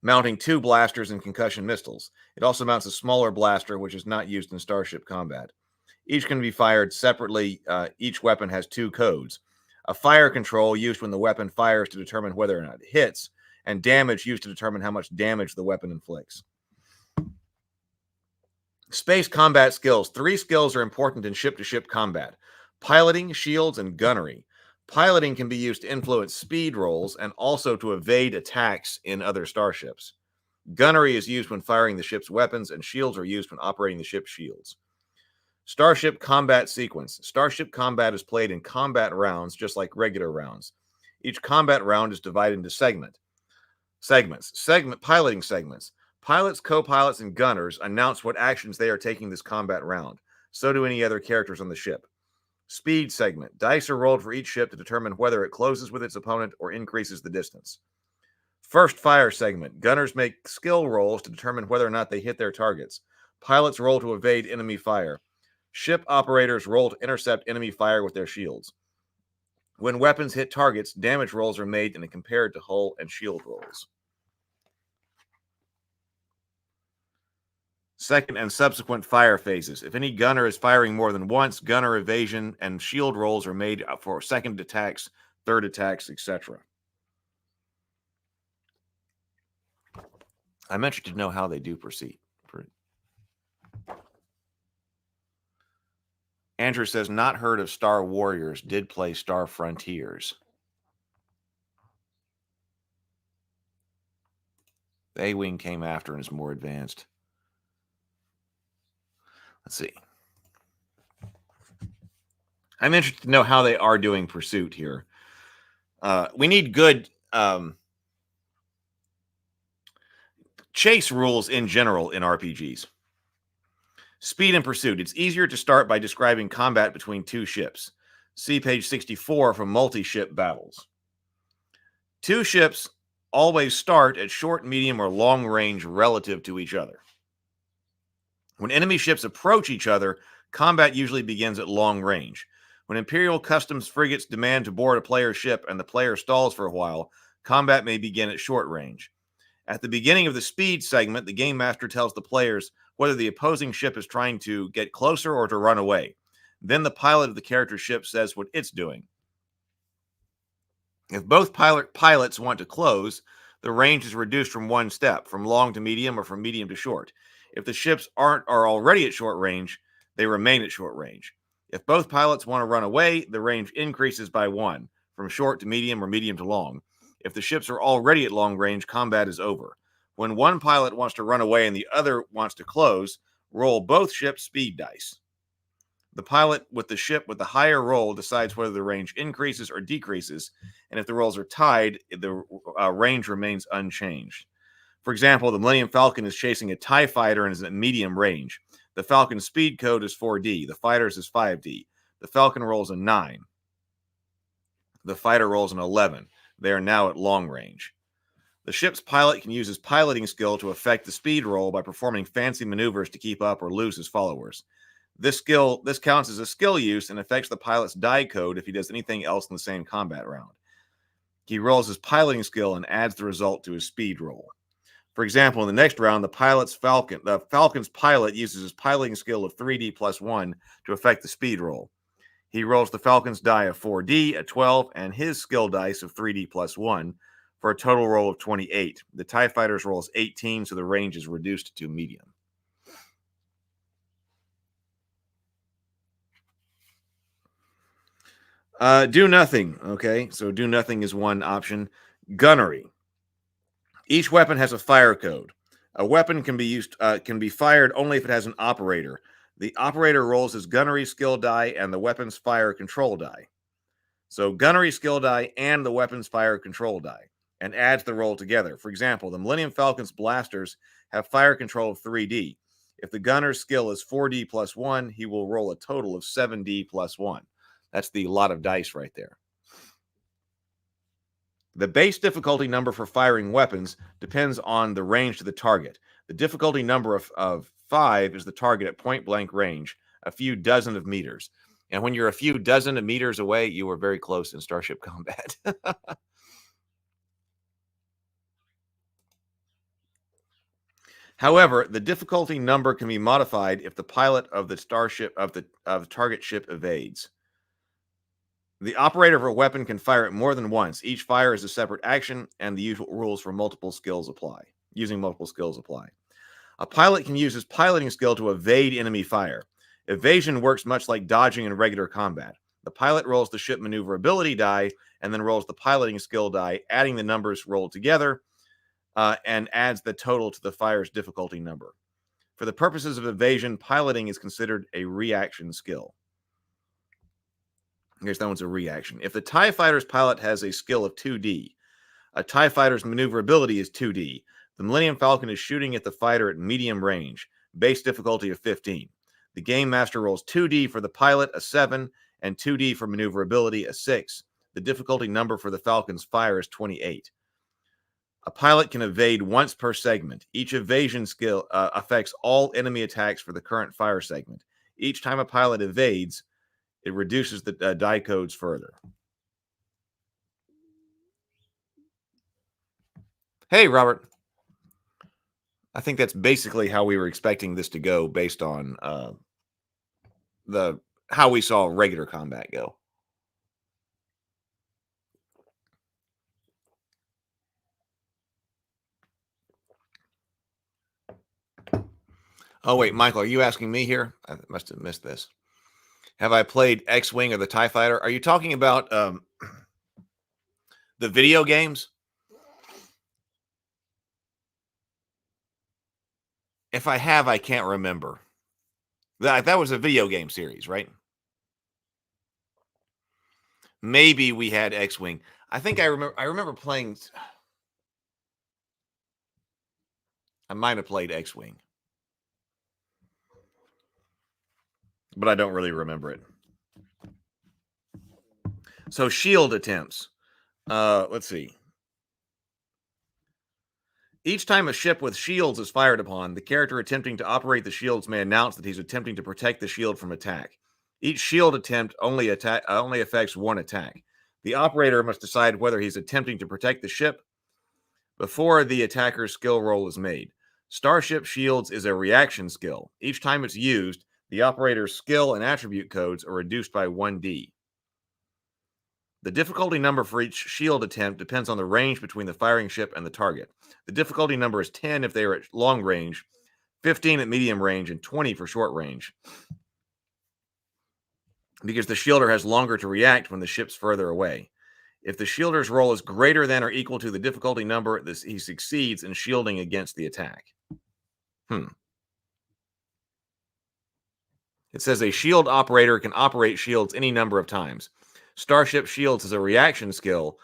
mounting 2 blasters and concussion missiles. It also mounts a smaller blaster, which is not used in starship combat. Each can be fired separately. Each weapon has 2 codes. A fire control used when the weapon fires to determine whether or not it hits, and damage used to determine how much damage the weapon inflicts. Space combat skills. 3 skills are important in ship-to-ship combat: piloting, shields, and gunnery. Piloting can be used to influence speed rolls and also to evade attacks in other starships. Gunnery is used when firing the ship's weapons, and shields are used when operating the ship's shields. Starship combat sequence. Starship combat is played in combat rounds, just like regular rounds. Each combat round is divided into segments. Piloting segments. Pilots, co-pilots, and gunners announce what actions they are taking this combat round. So do any other characters on the ship. Speed segment. Dice are rolled for each ship to determine whether it closes with its opponent or increases the distance. First fire segment. Gunners make skill rolls to determine whether or not they hit their targets. Pilots roll to evade enemy fire. Ship operators roll to intercept enemy fire with their shields. When weapons hit targets, damage rolls are made and compared to hull and shield rolls. Second and subsequent fire phases. If any gunner is firing more than once, gunner evasion and shield rolls are made for second attacks, third attacks, etc. I'm interested to know how they do proceed. Andrew says, not heard of Star Warriors, did play Star Frontiers. The A-Wing came after and is more advanced. Let's see. I'm interested to know how they are doing Pursuit here. We need good chase rules in general in RPGs. Speed and Pursuit. It's easier to start by describing combat between 2 ships. See page 64 for multi-ship battles. 2 ships always start at short, medium, or long range relative to each other. When enemy ships approach each other, combat usually begins at long range. When Imperial Customs frigates demand to board a player's ship and the player stalls for a while, combat may begin at short range. At the beginning of the speed segment, the game master tells the players whether the opposing ship is trying to get closer or to run away. Then the pilot of the character ship says what it's doing. If both pilots want to close, the range is reduced from 1 step, from long to medium or from medium to short. If the ships are already at short range, they remain at short range. If both pilots want to run away, the range increases by 1, from short to medium or medium to long. If the ships are already at long range, combat is over. When one pilot wants to run away and the other wants to close, roll both ships' speed dice. The pilot with the ship with the higher roll decides whether the range increases or decreases, and if the rolls are tied, the range remains unchanged. For example, the Millennium Falcon is chasing a TIE fighter and is at medium range. The Falcon's speed code is 4D. The fighter's is 5D. The Falcon rolls a 9. The fighter rolls an 11. They are now at long range. The ship's pilot can use his piloting skill to affect the speed roll by performing fancy maneuvers to keep up or lose his followers. This counts as a skill use and affects the pilot's die code if he does anything else in the same combat round. He rolls his piloting skill and adds the result to his speed roll. For example, in the next round, the Falcon's pilot uses his piloting skill of 3D plus 1 to affect the speed roll. He rolls the Falcon's die of 4D, a 12, and his skill dice of 3D plus 1 for a total roll of 28. The TIE fighter's roll is 18, so the range is reduced to medium. Do nothing. Okay, so do nothing is one option. Gunnery. Each weapon has a fire code. A weapon can be fired only if it has an operator. The operator rolls his gunnery skill die and the weapon's fire control die. So gunnery skill die and the weapon's fire control die, and adds the roll together. For example, the Millennium Falcon's blasters have fire control of 3D. If the gunner's skill is 4D plus 1, he will roll a total of 7D plus 1. That's the lot of dice right there. The base difficulty number for firing weapons depends on the range to the target. The difficulty number of 5 is the target at point-blank range, a few dozen of meters. And when you're a few dozen of meters away, you are very close in Starship Combat. However, the difficulty number can be modified if the pilot of the target ship evades. The operator of a weapon can fire it more than once. Each fire is a separate action, and the usual rules for multiple skills apply. A pilot can use his piloting skill to evade enemy fire. Evasion works much like dodging in regular combat. The pilot rolls the ship maneuverability die and then rolls the piloting skill die, adding the numbers rolled together, and adds the total to the fire's difficulty number. For the purposes of evasion, piloting is considered a reaction skill. I guess that one's a reaction. If the TIE fighter's pilot has a skill of 2D, a TIE fighter's maneuverability is 2D. The Millennium Falcon is shooting at the fighter at medium range, base difficulty of 15. The game master rolls 2D for the pilot, a 7, and 2D for maneuverability, a 6. The difficulty number for the Falcon's fire is 28. A pilot can evade once per segment. Each evasion skill affects all enemy attacks for the current fire segment. Each time a pilot evades, it reduces the die codes further. Hey, Robert. I think that's basically how we were expecting this to go based on how we saw regular combat go. Oh, wait, Michael, are you asking me here? I must have missed this. Have I played X-Wing or the TIE Fighter? Are you talking about the video games? If I have, I can't remember. That was a video game series, right? Maybe we had X-Wing. I think I remember playing. I might have played X-Wing, but I don't really remember it. So shield attempts. Let's see. Each time a ship with shields is fired upon, the character attempting to operate the shields may announce that he's attempting to protect the shield from attack. Each shield attempt only affects one attack. The operator must decide whether he's attempting to protect the ship before the attacker's skill roll is made. Starship Shields is a reaction skill. Each time it's used, the operator's skill and attribute codes are reduced by 1d. The difficulty number for each shield attempt depends on the range between the firing ship and the target. The difficulty number is 10 if they are at long range, 15 at medium range, and 20 for short range, because the shielder has longer to react when the ship's further away. If the shielder's roll is greater than or equal to the difficulty number, he succeeds in shielding against the attack. It says a shield operator can operate shields any number of times. Starship Shields is a reaction skill.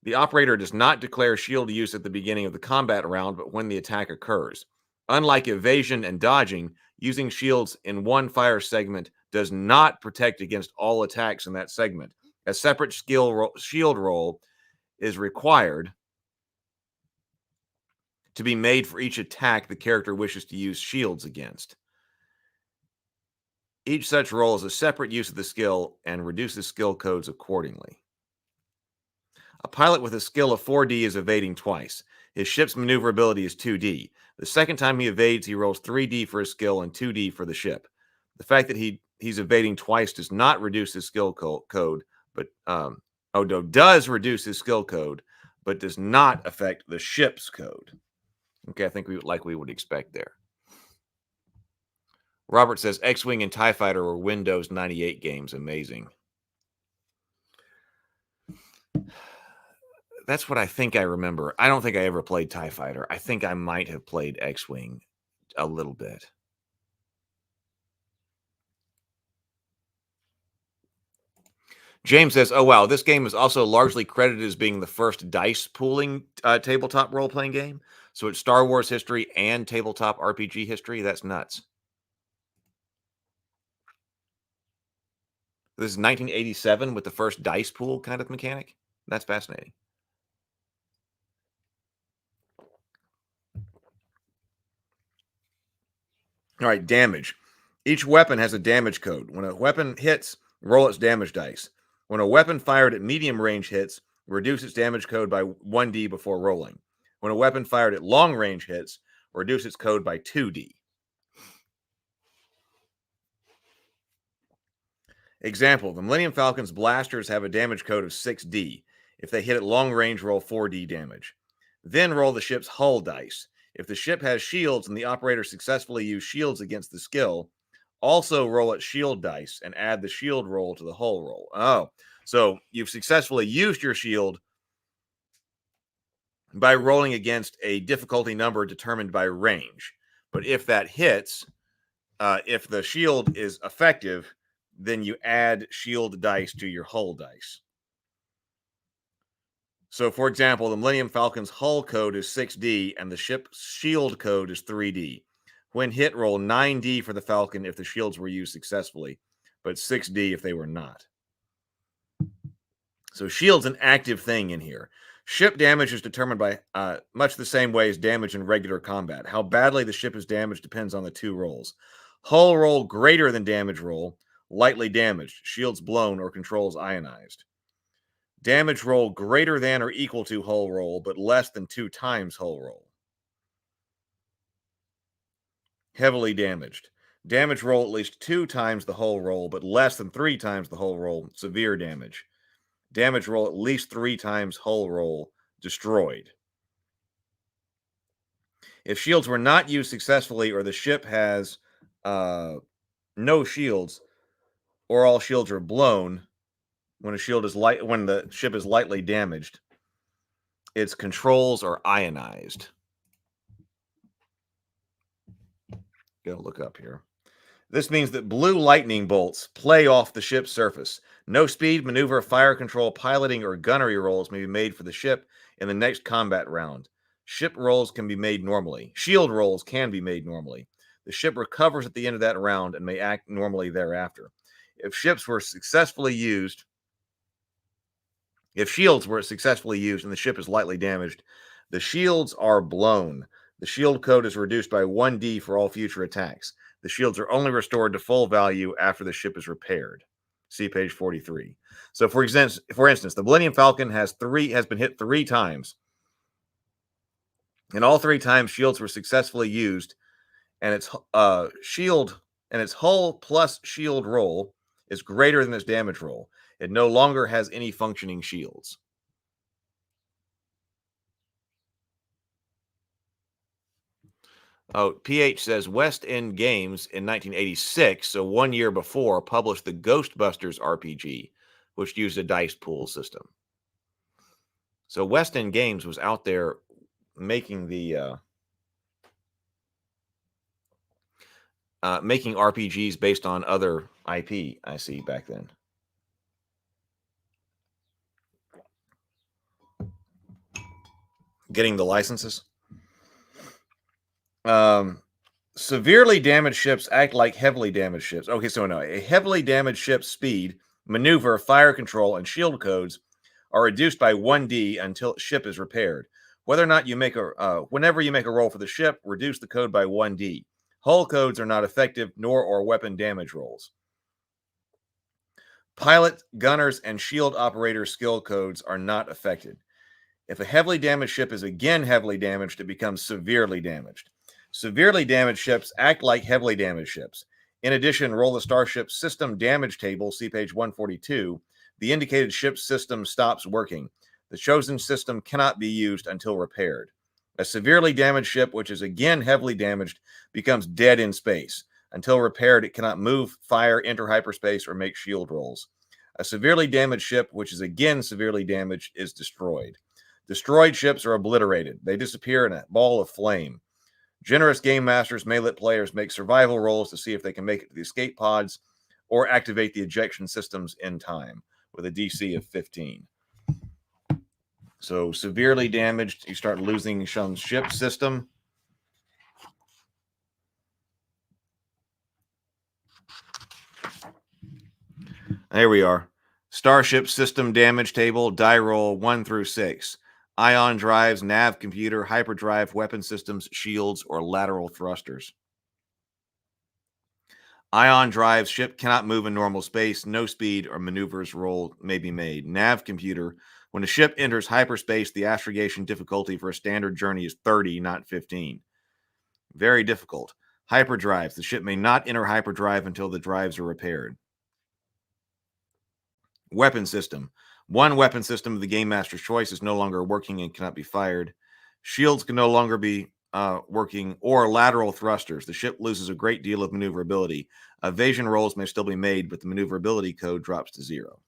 The operator does not declare shield use at the beginning of the combat round, but when the attack occurs. Unlike evasion and dodging, using shields in one fire segment does not protect against all attacks in that segment. A separate shield roll is required to be made for each attack the character wishes to use shields against. Each such roll is a separate use of the skill and reduces skill codes accordingly. A pilot with a skill of 4D is evading twice. His ship's maneuverability is 2D. The second time he evades, he rolls 3D for his skill and 2D for the ship. The fact that he's evading twice does not reduce his skill code, but does reduce his skill code, but does not affect the ship's code. Okay, I think we would expect there. Robert says X-Wing and TIE Fighter were Windows 98 games. Amazing. That's what I think I remember. I don't think I ever played TIE Fighter. I think I might have played X-Wing a little bit. James says, oh, wow, this game is also largely credited as being the first dice pooling tabletop role-playing game. So it's Star Wars history and tabletop RPG history. That's nuts. This is 1987 with the first dice pool kind of mechanic. That's fascinating. All right, damage. Each weapon has a damage code. When a weapon hits, roll its damage dice. When a weapon fired at medium range hits, reduce its damage code by 1d before rolling. When a weapon fired at long range hits, reduce its code by 2d. Example, the Millennium Falcon's blasters have a damage code of 6d. If they hit at long range, roll 4d damage. Then roll the ship's hull dice. If the ship has shields and the operator successfully used shields against the skill, also roll its shield dice and add the shield roll to the hull roll. Oh, so you've successfully used your shield by rolling against a difficulty number determined by range. But if that hits, if the shield is effective, then you add shield dice to your hull dice. So, for example, the Millennium Falcon's hull code is 6D and the ship's shield code is 3D. When hit, roll 9D for the Falcon if the shields were used successfully, but 6D if they were not. So shield's an active thing in here. Ship damage is determined by much the same way as damage in regular combat. How badly the ship is damaged depends on the two rolls. Hull roll greater than damage roll, lightly damaged, shields blown, or controls ionized. Damage roll greater than or equal to hull roll, but less than 2 times hull roll. Heavily damaged. Damage roll at least 2 times the hull roll, but less than 3 times the hull roll. Severe damage. Damage roll at least 3 times hull roll. Destroyed. If shields were not used successfully, or the ship has no shields, or all shields are blown, when the ship is lightly damaged, its controls are ionized. Gotta look up here. This means that blue lightning bolts play off the ship's surface. No speed, maneuver, fire control, piloting, or gunnery rolls may be made for the ship in the next combat round. Ship rolls can be made normally. Shield rolls can be made normally. The ship recovers at the end of that round and may act normally thereafter. If shields were successfully used and the ship is lightly damaged, the shields are blown. The shield code is reduced by 1d for all future attacks. The shields are only restored to full value after the ship is repaired. See page 43. So, for instance, the Millennium Falcon has been hit 3 times, and all 3 times shields were successfully used, and its hull plus shield roll is greater than its damage roll. It no longer has any functioning shields. Oh, PH says West End Games in 1986, so 1 year before, published the Ghostbusters RPG, which used a dice pool system. So West End Games was out there making the making RPGs based on other IP, I see, back then. Getting the licenses. Severely damaged ships act like heavily damaged ships. Okay, so no, a heavily damaged ship's speed, maneuver, fire control, and shield codes are reduced by 1d until ship is repaired. Whether or not you make whenever you make a roll for the ship, reduce the code by 1d. Hull codes are not effective, nor are weapon damage rolls. Pilot, gunners, and shield operator skill codes are not affected. If a heavily damaged ship is again heavily damaged, it becomes severely damaged. Severely damaged ships act like heavily damaged ships. In addition, roll the starship system damage table, see page 142. The indicated ship system stops working. The chosen system cannot be used until repaired. A severely damaged ship, which is again heavily damaged, becomes dead in space. Until repaired, it cannot move, fire, enter hyperspace, or make shield rolls. A severely damaged ship, which is again severely damaged, is destroyed. Destroyed ships are obliterated. They disappear in a ball of flame. Generous game masters may let players make survival rolls to see if they can make it to the escape pods or activate the ejection systems in time with a DC of 15. So severely damaged, you start losing some ship system. There we are. Starship system damage table, die roll 1 through 6. Ion drives, nav computer, hyperdrive, weapon systems, shields, or lateral thrusters. Ion drives, ship cannot move in normal space, no speed or maneuvers roll may be made. Nav computer, when a ship enters hyperspace, the astrogation difficulty for a standard journey is 30, not 15. Very difficult. Hyperdrives, the ship may not enter hyperdrive until the drives are repaired. Weapon system. One weapon system of the Game Master's choice is no longer working and cannot be fired. Shields can no longer be working, or lateral thrusters. The ship loses a great deal of maneuverability. Evasion rolls may still be made, but the maneuverability code drops to 0.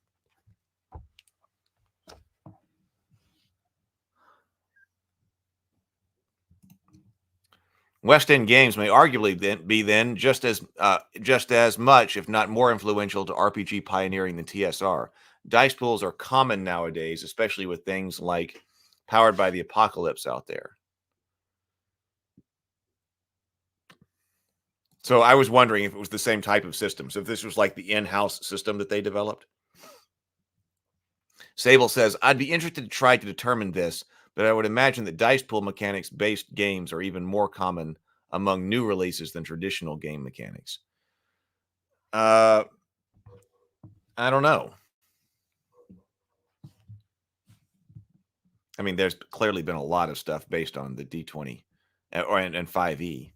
West End Games may arguably be just as much, if not more influential to RPG pioneering than TSR. Dice pools are common nowadays, especially with things like Powered by the Apocalypse out there. So I was wondering if it was the same type of system. So if this was like the in-house system that they developed. Sable says, I'd be interested to try to determine this, but I would imagine that dice pool mechanics-based games are even more common among new releases than traditional game mechanics. I don't know. I mean, there's clearly been a lot of stuff based on the D20 and 5e.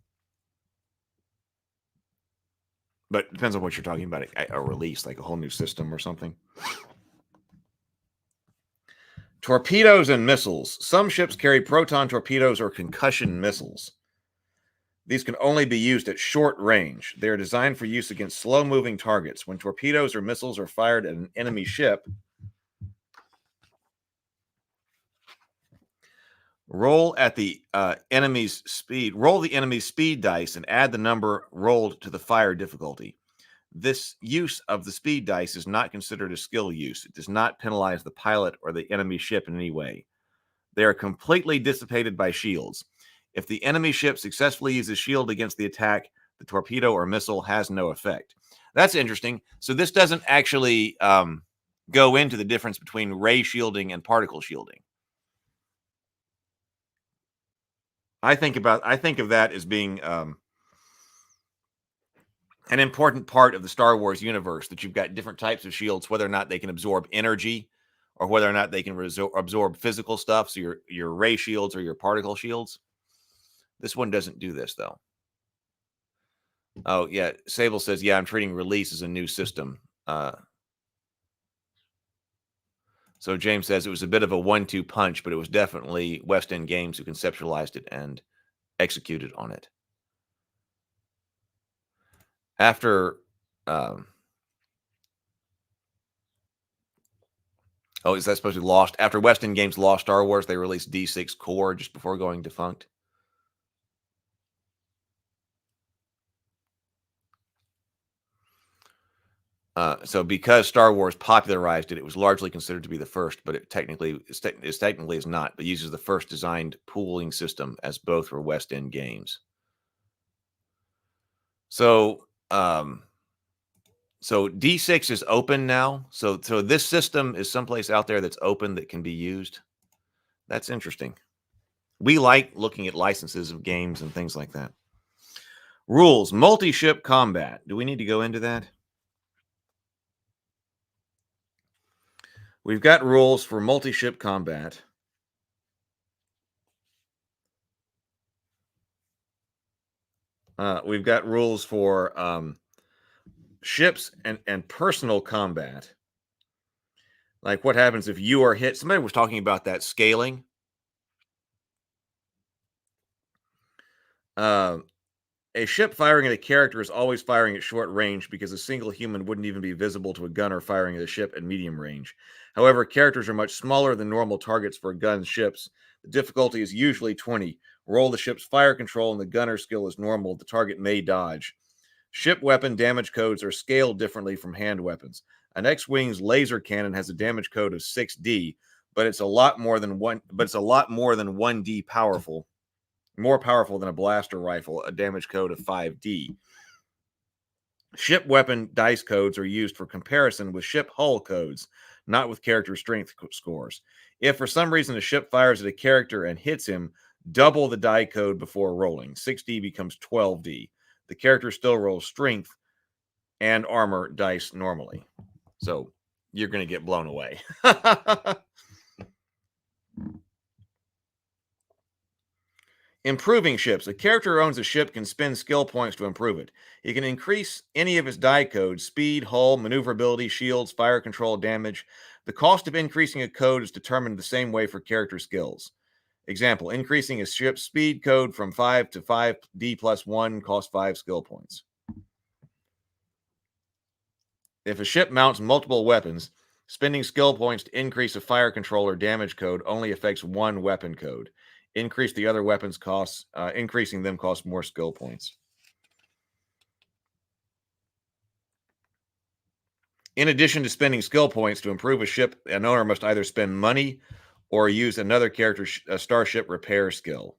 But it depends on what you're talking about, a release, like a whole new system or something. Torpedoes and missiles. Some ships carry proton torpedoes or concussion missiles. These can only be used at short range. They are designed for use against slow-moving targets. When torpedoes or missiles are fired at an enemy ship, roll the enemy's speed dice and add the number rolled to the fire difficulty. This use of the speed dice is not considered a skill use. It does not penalize the pilot or the enemy ship in any way. They are completely dissipated by shields. If the enemy ship successfully uses shield against the attack, the torpedo or missile has no effect. That's interesting. So this doesn't actually go into the difference between ray shielding and particle shielding. I think of that as being an important part of the Star Wars universe, that you've got different types of shields, whether or not they can absorb energy or whether or not they can absorb physical stuff. So your ray shields or your particle shields. This one doesn't do this, though. Oh, yeah. Sable says, yeah, I'm treating release as a new system. So James says it was a bit of a 1-2 punch, but it was definitely West End Games who conceptualized it and executed on it. After, oh, is that supposed to be lost? After West End Games lost Star Wars, they released D6 Core just before going defunct. So because Star Wars popularized it, it was largely considered to be the first, but it technically is not, but uses the first designed pooling system, as both were West End Games. So, so D6 is open now. So this system is someplace out there that's open that can be used. That's interesting. We like looking at licenses of games and things like that. Rules, multi-ship combat. Do we need to go into that? We've got rules for multi-ship combat. We've got rules for ships and personal combat. Like what happens if you are hit. Somebody was talking about that scaling. A ship firing at a character is always firing at short range because a single human wouldn't even be visible to a gunner firing at a ship at medium range. However, characters are much smaller than normal targets for gun ships. The difficulty is usually 20. Roll the ship's fire control and the gunner skill is normal. The target may dodge. Ship weapon damage codes are scaled differently from hand weapons. An X-Wing's laser cannon has a damage code of 6D, but it's a lot more than 1D powerful. More powerful than a blaster rifle, a damage code of 5D. Ship weapon dice codes are used for comparison with ship hull codes, not with character strength scores. If for some reason a ship fires at a character and hits him, double the die code before rolling. 6D becomes 12D. The character still rolls strength and armor dice normally. So you're going to get blown away. Improving ships. A character who owns a ship can spend skill points to improve it. He can increase any of its die codes: speed, hull, maneuverability, shields, fire control, damage. The cost of increasing a code is determined the same way for character skills. Example, increasing a ship's speed code from 5 to 5D plus 1 costs 5 skill points. If a ship mounts multiple weapons, spending skill points to increase a fire control or damage code only affects one weapon code. Increase the other weapons costs, increasing them costs more skill points. In addition to spending skill points to improve a ship, an owner must either spend money or use another character's starship repair skill.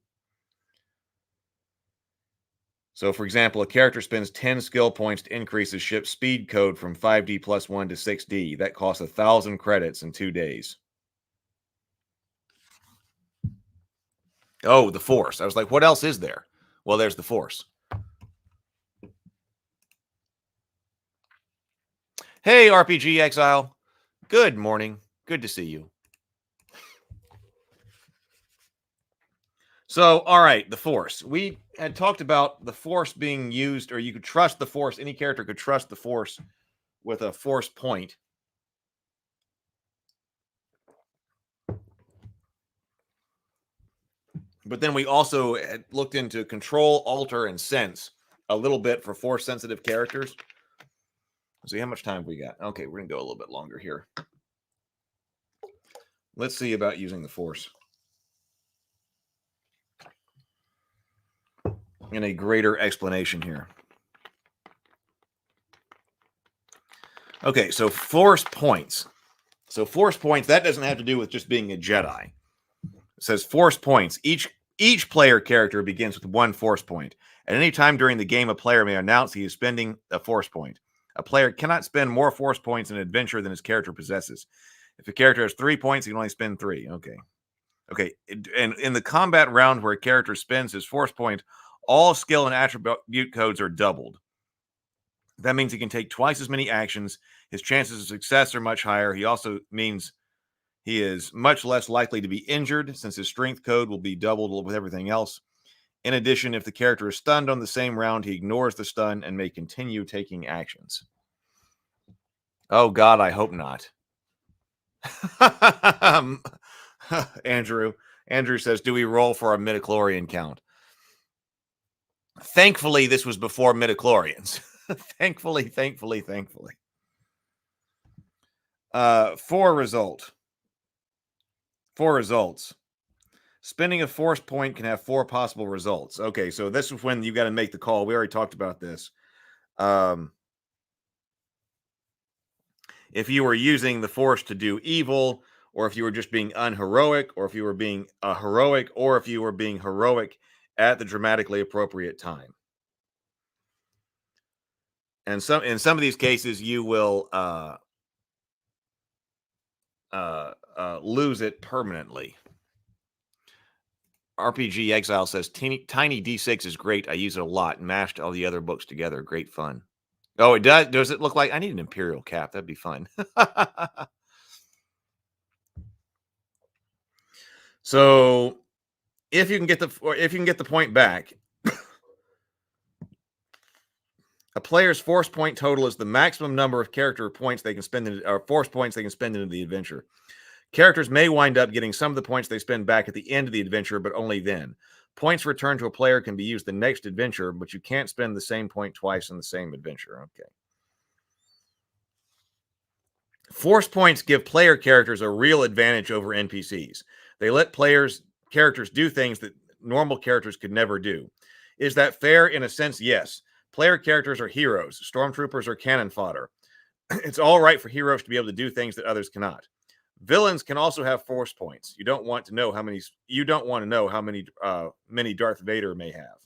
So, for example, a character spends 10 skill points to increase his ship's speed code from 5D plus 1 to 6D. That costs 1,000 credits in 2 days. Oh, the Force. I was like, what else is there? Well, there's the Force. Hey, RPG Exile. Good morning. Good to see you. So, all right, the Force. We had talked about the Force being used, or you could trust the Force. Any character could trust the Force with a Force point. But then we also had looked into control, alter, and sense a little bit for Force-sensitive characters. Let's see how much time we got. Okay, we're going to go a little bit longer here. Let's see about using the Force in a greater explanation here. Okay, so Force points. So Force points, that doesn't have to do with just being a Jedi. It says Force points. Each player character begins with 1 Force point. At any time during the game, a player may announce he is spending a Force point. A player cannot spend more Force points in an adventure than his character possesses. If a character has 3 points, he can only spend 3. Okay. And in the combat round where a character spends his Force point, all skill and attribute codes are doubled. That means he can take twice as many actions. His chances of success are much higher. He also means he is much less likely to be injured since his strength code will be doubled with everything else. In addition, if the character is stunned on the same round, he ignores the stun and may continue taking actions. Oh, God, I hope not. Andrew says, do we roll for a midichlorian count? Thankfully, this was before midichlorians. Thankfully. For results. Spending a force point can have 4 possible results. Okay, so this is when you got to make the call. We already talked about this. If you were using the force to do evil, or if you were just being unheroic, or if you were being heroic, or if you were being heroic at the dramatically appropriate time. And in some of these cases, you will lose it permanently. RPG Exile says, Tiny D6 is great. I use it a lot. Mashed all the other books together. Great fun. Oh, it does? Does it look like... I need an Imperial cap. That'd be fun. So, if you can get the point back, a player's force point total is the maximum number of character points they can spend or force points they can spend into the adventure. Characters may wind up getting some of the points they spend back at the end of the adventure, but only then. Points returned to a player can be used the next adventure, but you can't spend the same point twice in the same adventure. Okay. Force points give player characters a real advantage over NPCs. They let characters do things that normal characters could never do. Is that fair? In a sense, yes. Player characters are heroes. Stormtroopers are cannon fodder. It's all right for heroes to be able to do things that others cannot. Villains can also have force points. You don't want to know how many many Darth Vader may have.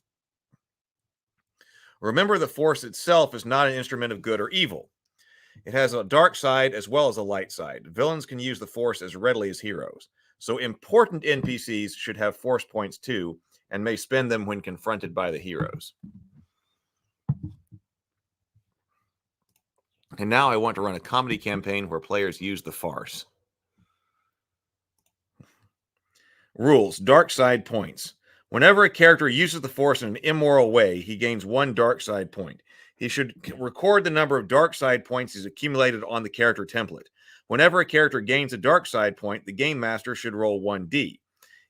Remember, the Force itself is not an instrument of good or evil. It has a dark side as well as a light side. Villains can use the Force as readily as heroes. So important NPCs should have force points too, and may spend them when confronted by the heroes. And now I want to run a comedy campaign where players use the farce. Rules: dark side points. Whenever a character uses the Force in an immoral way, he gains 1 dark side point. He should record the number of dark side points he's accumulated on the character template. Whenever a character gains a dark side point, the game master should roll 1d.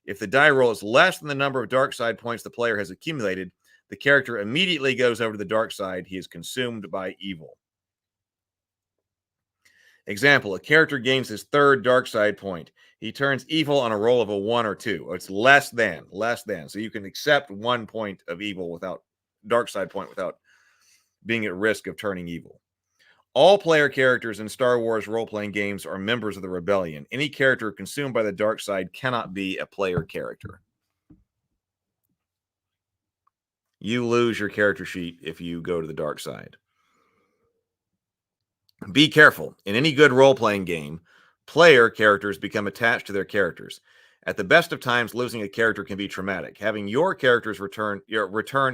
If the die roll is less than the number of dark side points the player has accumulated, the character immediately goes over to the dark side. He is consumed by evil. Example: a character gains his 3rd dark side point. He turns evil on a roll of a 1 or 2. It's less than. So you can accept 1 point of evil without dark side point without being at risk of turning evil. All player characters in Star Wars role-playing games are members of the Rebellion. Any character consumed by the dark side cannot be a player character. You lose your character sheet if you go to the dark side. Be careful. In any good role-playing game, player characters become attached to their characters. At the best of times, losing a character can be traumatic. Having your characters return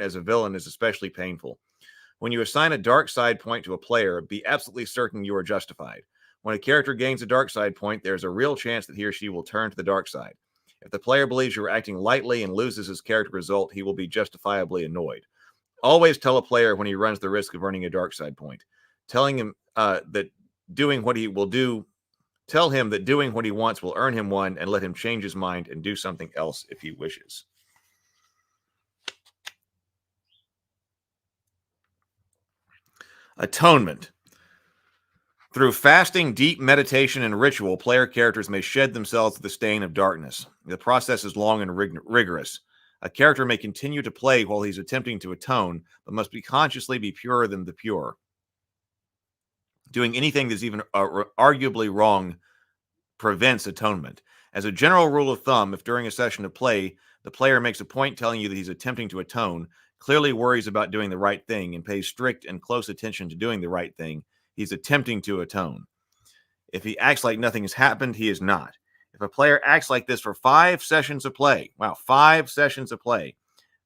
as a villain is especially painful. When you assign a dark side point to a player, be absolutely certain you are justified. When a character gains a dark side point, there's a real chance that he or she will turn to the dark side. If the player believes you are acting lightly and loses his character result, he will be justifiably annoyed. Always tell a player when he runs the risk of earning a dark side point. Telling him that doing what he will do, tell him that doing what he wants will earn him one, and let him change his mind and do something else if he wishes. Atonement. Through fasting, deep meditation, and ritual, player characters may shed themselves to the stain of darkness. The process is long and rigorous. A character may continue to play while he's attempting to atone, but must consciously be purer than the pure. Doing anything that's even arguably wrong prevents atonement. As a general rule of thumb, if during a session of play, the player makes a point telling you that he's attempting to atone, clearly worries about doing the right thing, and pays strict and close attention to doing the right thing, he's attempting to atone. If he acts like nothing has happened, he is not. If a player acts like this for 5 sessions of play, 5 sessions of play,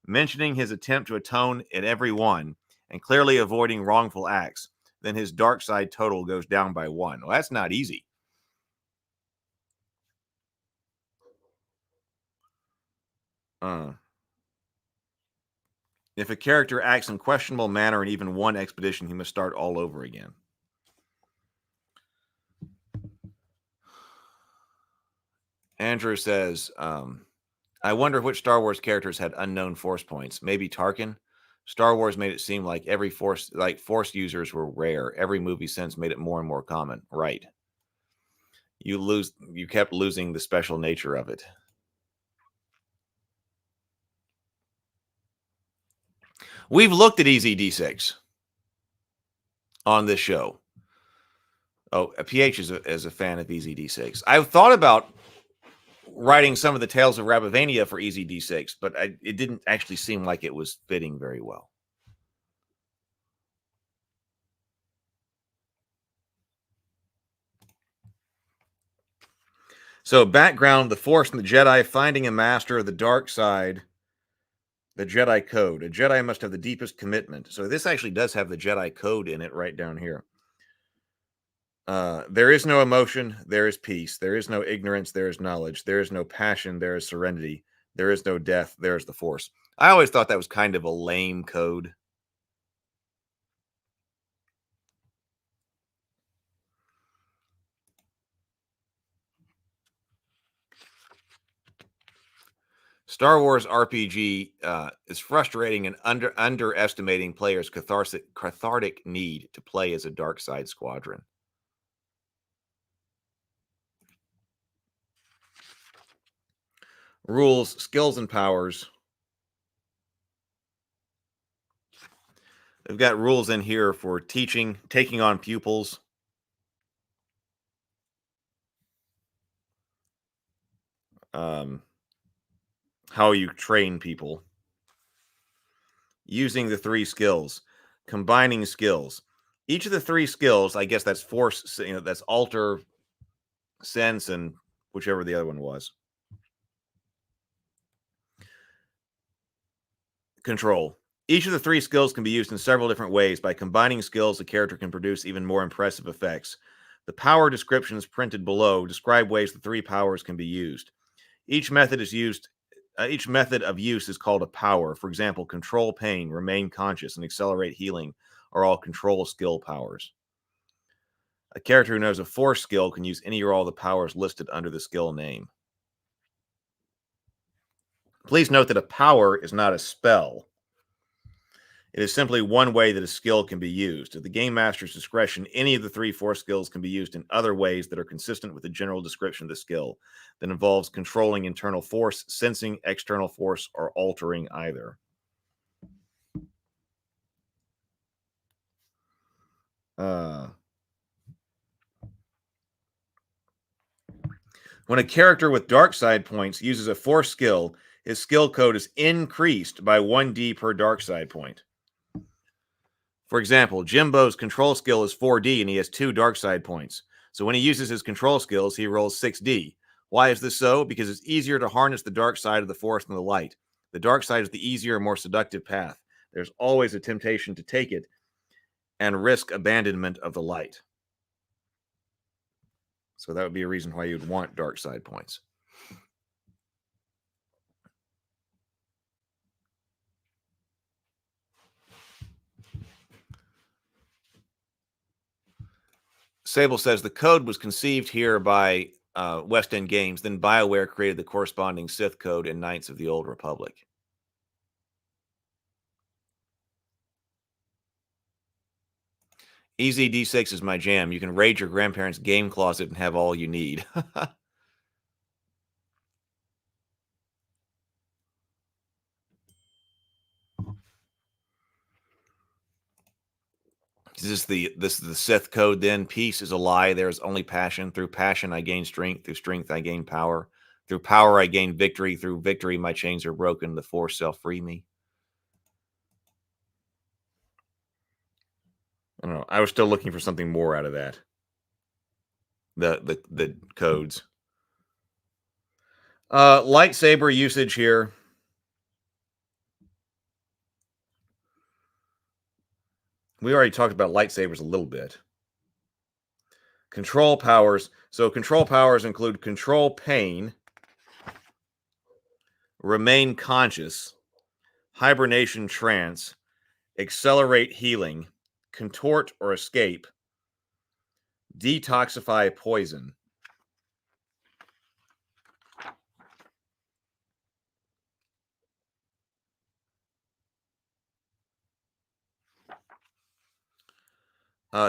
mentioning his attempt to atone at every one, and clearly avoiding wrongful acts, then his dark side total goes down by 1. Well, that's not easy. If a character acts in questionable manner in even one expedition, he must start all over again. Andrew says, I wonder which Star Wars characters had unknown force points. Maybe Tarkin? Star Wars made it seem like force users were rare. Every movie since made it more and more common. Right. You kept losing the special nature of it. We've looked at Easy D6 on this show. Oh, PH is a fan of Easy D6. I've thought about writing some of the Tales of Rabavania for Easy D6, but it didn't actually seem like it was fitting very well. So background, the Force and the Jedi, finding a master of the dark side, the Jedi Code. A Jedi must have the deepest commitment. So this actually does have the Jedi Code in it right down here. There is no emotion, there is peace. There is no ignorance, there is knowledge. There is no passion, there is serenity. There is no death, there is the Force. I always thought that was kind of a lame code. Star Wars RPG is frustrating and underestimating players' cathartic need to play as a dark side squadron. Rules, skills, and powers. They've got rules in here for teaching, taking on pupils. How you train people. Using the 3 skills. Combining skills. Each of the 3 skills, I guess that's force, that's alter, sense, and whichever the other one was. Control. Each of the 3 skills can be used in several different ways. By combining skills, the character can produce even more impressive effects. The power descriptions printed below describe ways the 3 powers can be used. Each method of use is called a power. For example, control pain, remain conscious, and accelerate healing are all control skill powers. A character who knows a force skill can use any or all the powers listed under the skill name. Please note that a power is not a spell. It is simply one way that a skill can be used. At the game master's discretion, any of the 3 force skills can be used in other ways that are consistent with the general description of the skill that involves controlling internal force, sensing external force, or altering either. When a character with dark side points uses a force skill, his skill code is increased by 1d per dark side point. For example, Jimbo's control skill is 4D and he has 2 dark side points. So when he uses his control skills, he rolls 6D. Why is this so? Because it's easier to harness the dark side of the Force than the light. The dark side is the easier, more seductive path. There's always a temptation to take it and risk abandonment of the light. So that would be a reason why you'd want dark side points. Sable says the code was conceived here by West End Games. Then BioWare created the corresponding Sith code in Knights of the Old Republic. Easy D6 is my jam. You can raid your grandparents' game closet and have all you need. This is the Sith code then. Peace is a lie. There is only passion. Through passion, I gain strength. Through strength, I gain power. Through power, I gain victory. Through victory, my chains are broken. The Force shall free me. I don't know. I was still looking for something more out of that. The codes. Lightsaber usage here. We already talked about lightsabers a little bit. Control powers. So control powers include control pain, remain conscious, hibernation trance, accelerate healing, contort or escape, detoxify poison.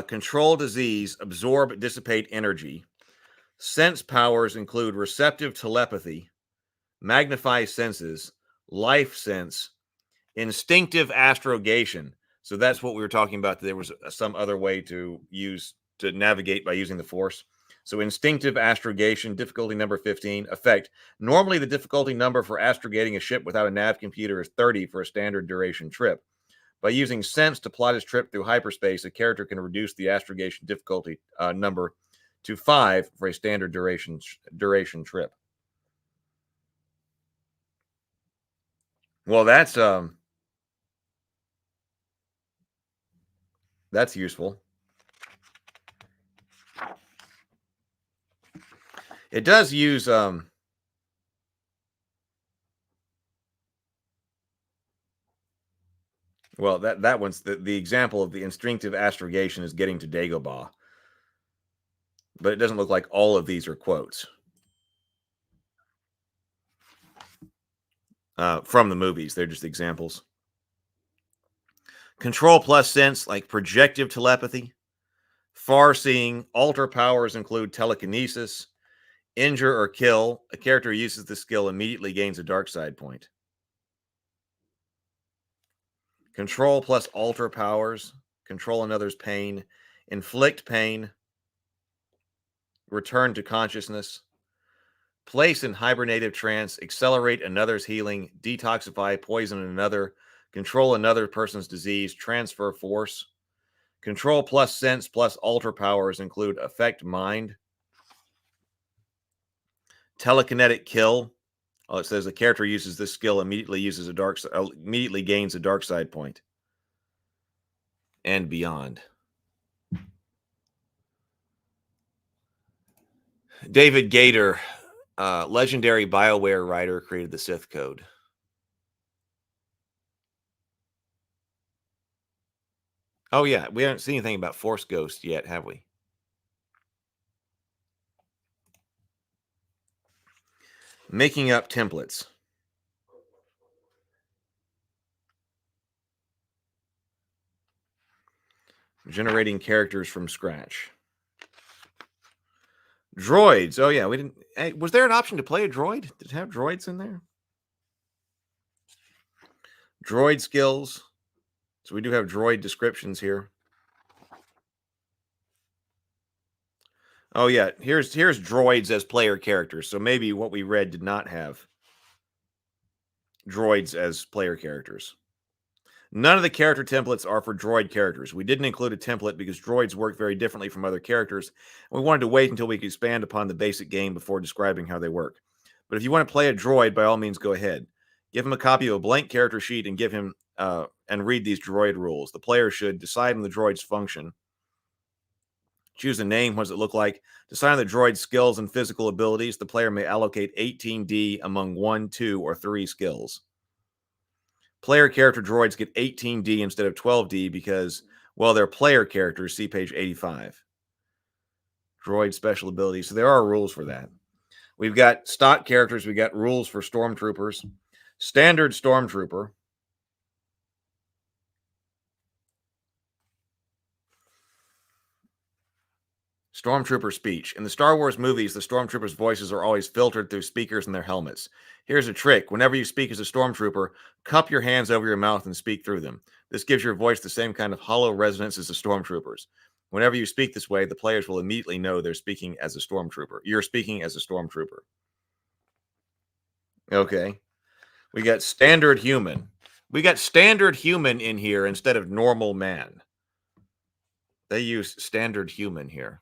Control disease, absorb, dissipate energy. Sense powers include receptive telepathy, magnify senses, life sense, instinctive astrogation. So that's what we were talking about. There was some other way to navigate by using the force. So instinctive astrogation, difficulty number 15. Effect. Normally the difficulty number for astrogating a ship without a nav computer is 30 for a standard duration trip. By using sense to plot his trip through hyperspace, a character can reduce the astrogation difficulty number to 5 for a standard duration trip. Well, that's useful. It does use well, that one's the example of the instinctive astrogation is getting to Dagobah. But it doesn't look like all of these are quotes from the movies. They're just examples. Control plus sense, like projective telepathy. Far-seeing. Alter powers include telekinesis. Injure or kill. A character who uses the skill immediately gains a dark side point. Control plus alter powers. Control another's pain. Inflict pain. Return to consciousness. Place in hibernative trance. Accelerate another's healing. Detoxify poison another. Control another person's disease. Transfer force. Control plus sense plus alter powers include affect mind. Telekinetic kill. Oh, it says the character uses this skill immediately gains a dark side point. And beyond. David Gator, legendary BioWare writer, created the Sith Code. Oh yeah, we haven't seen anything about Force Ghost yet, have we? Making up templates. Generating characters from scratch. Droids. Oh yeah, we didn't. Hey, was there an option to play a droid? Did it have droids in there? Droid skills. So we do have droid descriptions here. Oh yeah, here's droids as player characters. So maybe what we read did not have droids as player characters. None of the character templates are for droid characters. We didn't include a template because droids work very differently from other characters. We wanted to wait until we could expand upon the basic game before describing how they work. But if you want to play a droid, by all means, go ahead. Give him a copy of a blank character sheet and give him and read these droid rules. The player should decide on the droid's function. Choose a name. What does it look like? Decide on the droid's skills and physical abilities. The player may allocate 18D among 1, 2, or 3 skills. Player character droids get 18D instead of 12D because, well, they're player characters. See page 85. Droid special abilities. So there are rules for that. We've got stock characters. We got rules for stormtroopers. Standard stormtrooper. Stormtrooper speech. In the Star Wars movies, the stormtroopers' voices are always filtered through speakers in their helmets. Here's a trick. Whenever you speak as a stormtrooper, cup your hands over your mouth and speak through them. This gives your voice the same kind of hollow resonance as the stormtroopers. Whenever you speak this way, the players will immediately know they're speaking as a stormtrooper. You're speaking as a stormtrooper. Okay. We got standard human. We got standard human in here instead of normal man. They use standard human here.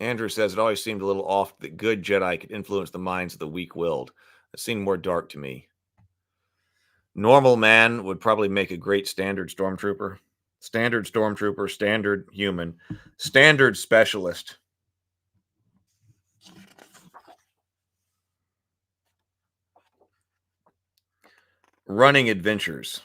Andrew says it always seemed a little off that good Jedi could influence the minds of the weak-willed. It seemed more dark to me. Normal man would probably make a great standard stormtrooper. Standard stormtrooper, standard human, standard specialist. Running adventures.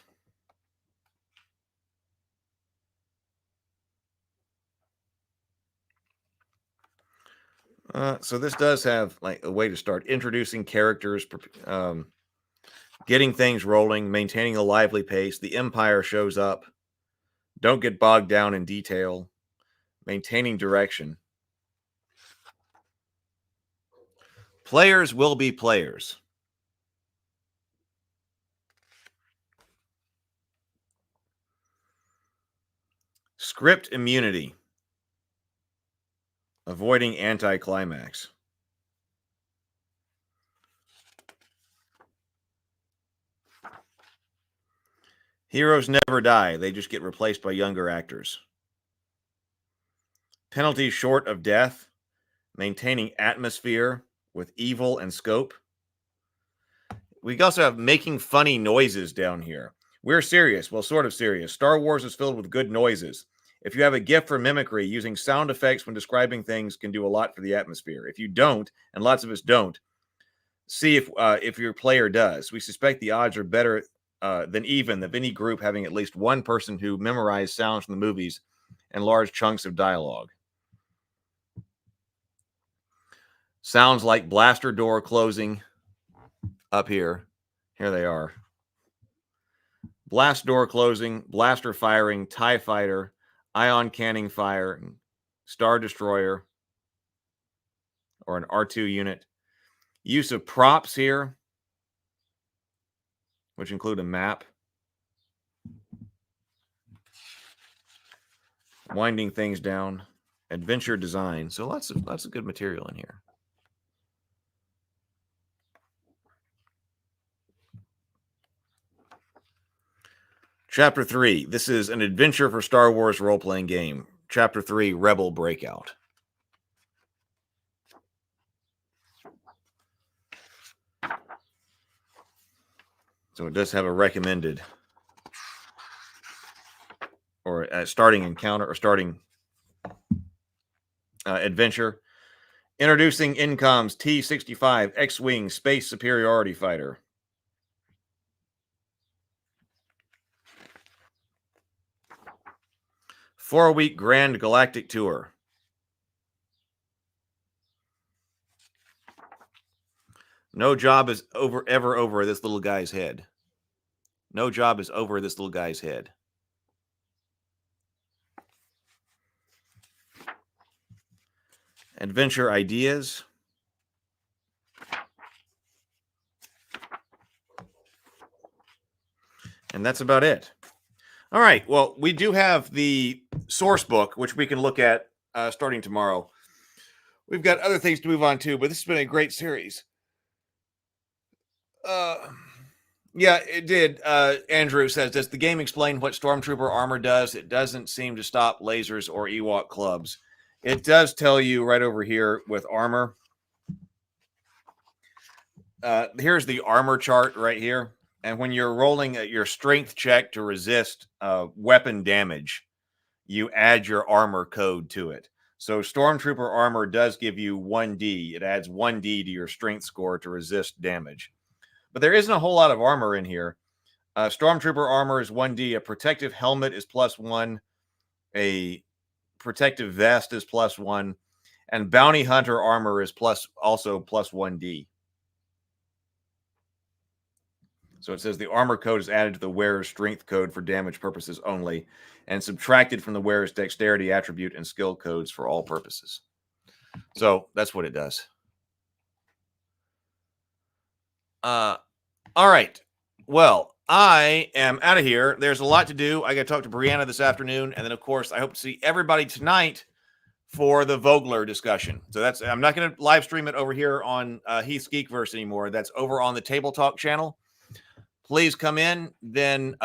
So this does have like a way to start introducing characters, getting things rolling, maintaining a lively pace. The Empire shows up. Don't get bogged down in detail. Maintaining direction. Players will be players. Script immunity. Avoiding anticlimax. Heroes never die. They just get replaced by younger actors. Penalty short of death. Maintaining atmosphere with evil and scope. We also have making funny noises down here. We're serious. Well, sort of serious. Star Wars is filled with good noises. If you have a gift for mimicry, using sound effects when describing things can do a lot for the atmosphere. If you don't, and lots of us don't, see if your player does. We suspect the odds are better than even of any group having at least one person who memorized sounds from the movies and large chunks of dialogue. Sounds like blaster door closing up here. Here they are. Blast door closing, blaster firing, TIE fighter, ion cannon fire, Star Destroyer, or an R2 unit. Use of props here, which include a map. Winding things down. Adventure design. So lots of good material in here. Chapter 3. This is an adventure for Star Wars role-playing game. Chapter 3, Rebel Breakout. So it does have a recommended or a starting encounter or starting adventure. Introducing Incom's T-65 X-Wing Space Superiority Fighter. Four-week Grand Galactic Tour. No job is ever over this little guy's head. No job is over this little guy's head. Adventure ideas. And that's about it. All right. Well, we do have the source book, which we can look at starting tomorrow. We've got other things to move on to, but this has been a great series. Yeah, it did. Andrew says, does the game explain what Stormtrooper armor does? It doesn't seem to stop lasers or Ewok clubs. It does tell you right over here with armor. Here's the armor chart right here. And when you're rolling your strength check to resist weapon damage, you add your armor code to it. So Stormtrooper armor does give you 1D. It adds 1D to your strength score to resist damage. But there isn't a whole lot of armor in here. Stormtrooper armor is 1D. A protective helmet is +1. A protective vest is +1. And bounty hunter armor is also +1D. So it says the armor code is added to the wearer's strength code for damage purposes only and subtracted from the wearer's dexterity attribute and skill codes for all purposes. So that's what it does. All right. Well, I am out of here. There's a lot to do. I got to talk to Brianna this afternoon. And then, of course, I hope to see everybody tonight for the Vogler discussion. So I'm not going to live stream it over here on Heath's Geekverse anymore. That's over on the Table Talk channel. Please come in. Then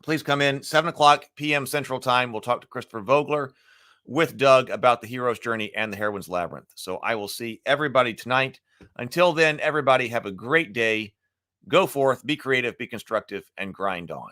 please come in 7 o'clock p.m. Central Time. We'll talk to Christopher Vogler. with Doug about the hero's journey and the heroine's labyrinth. So I will see everybody tonight. Until then, everybody have a great day. Go forth, be creative, be constructive, and grind on.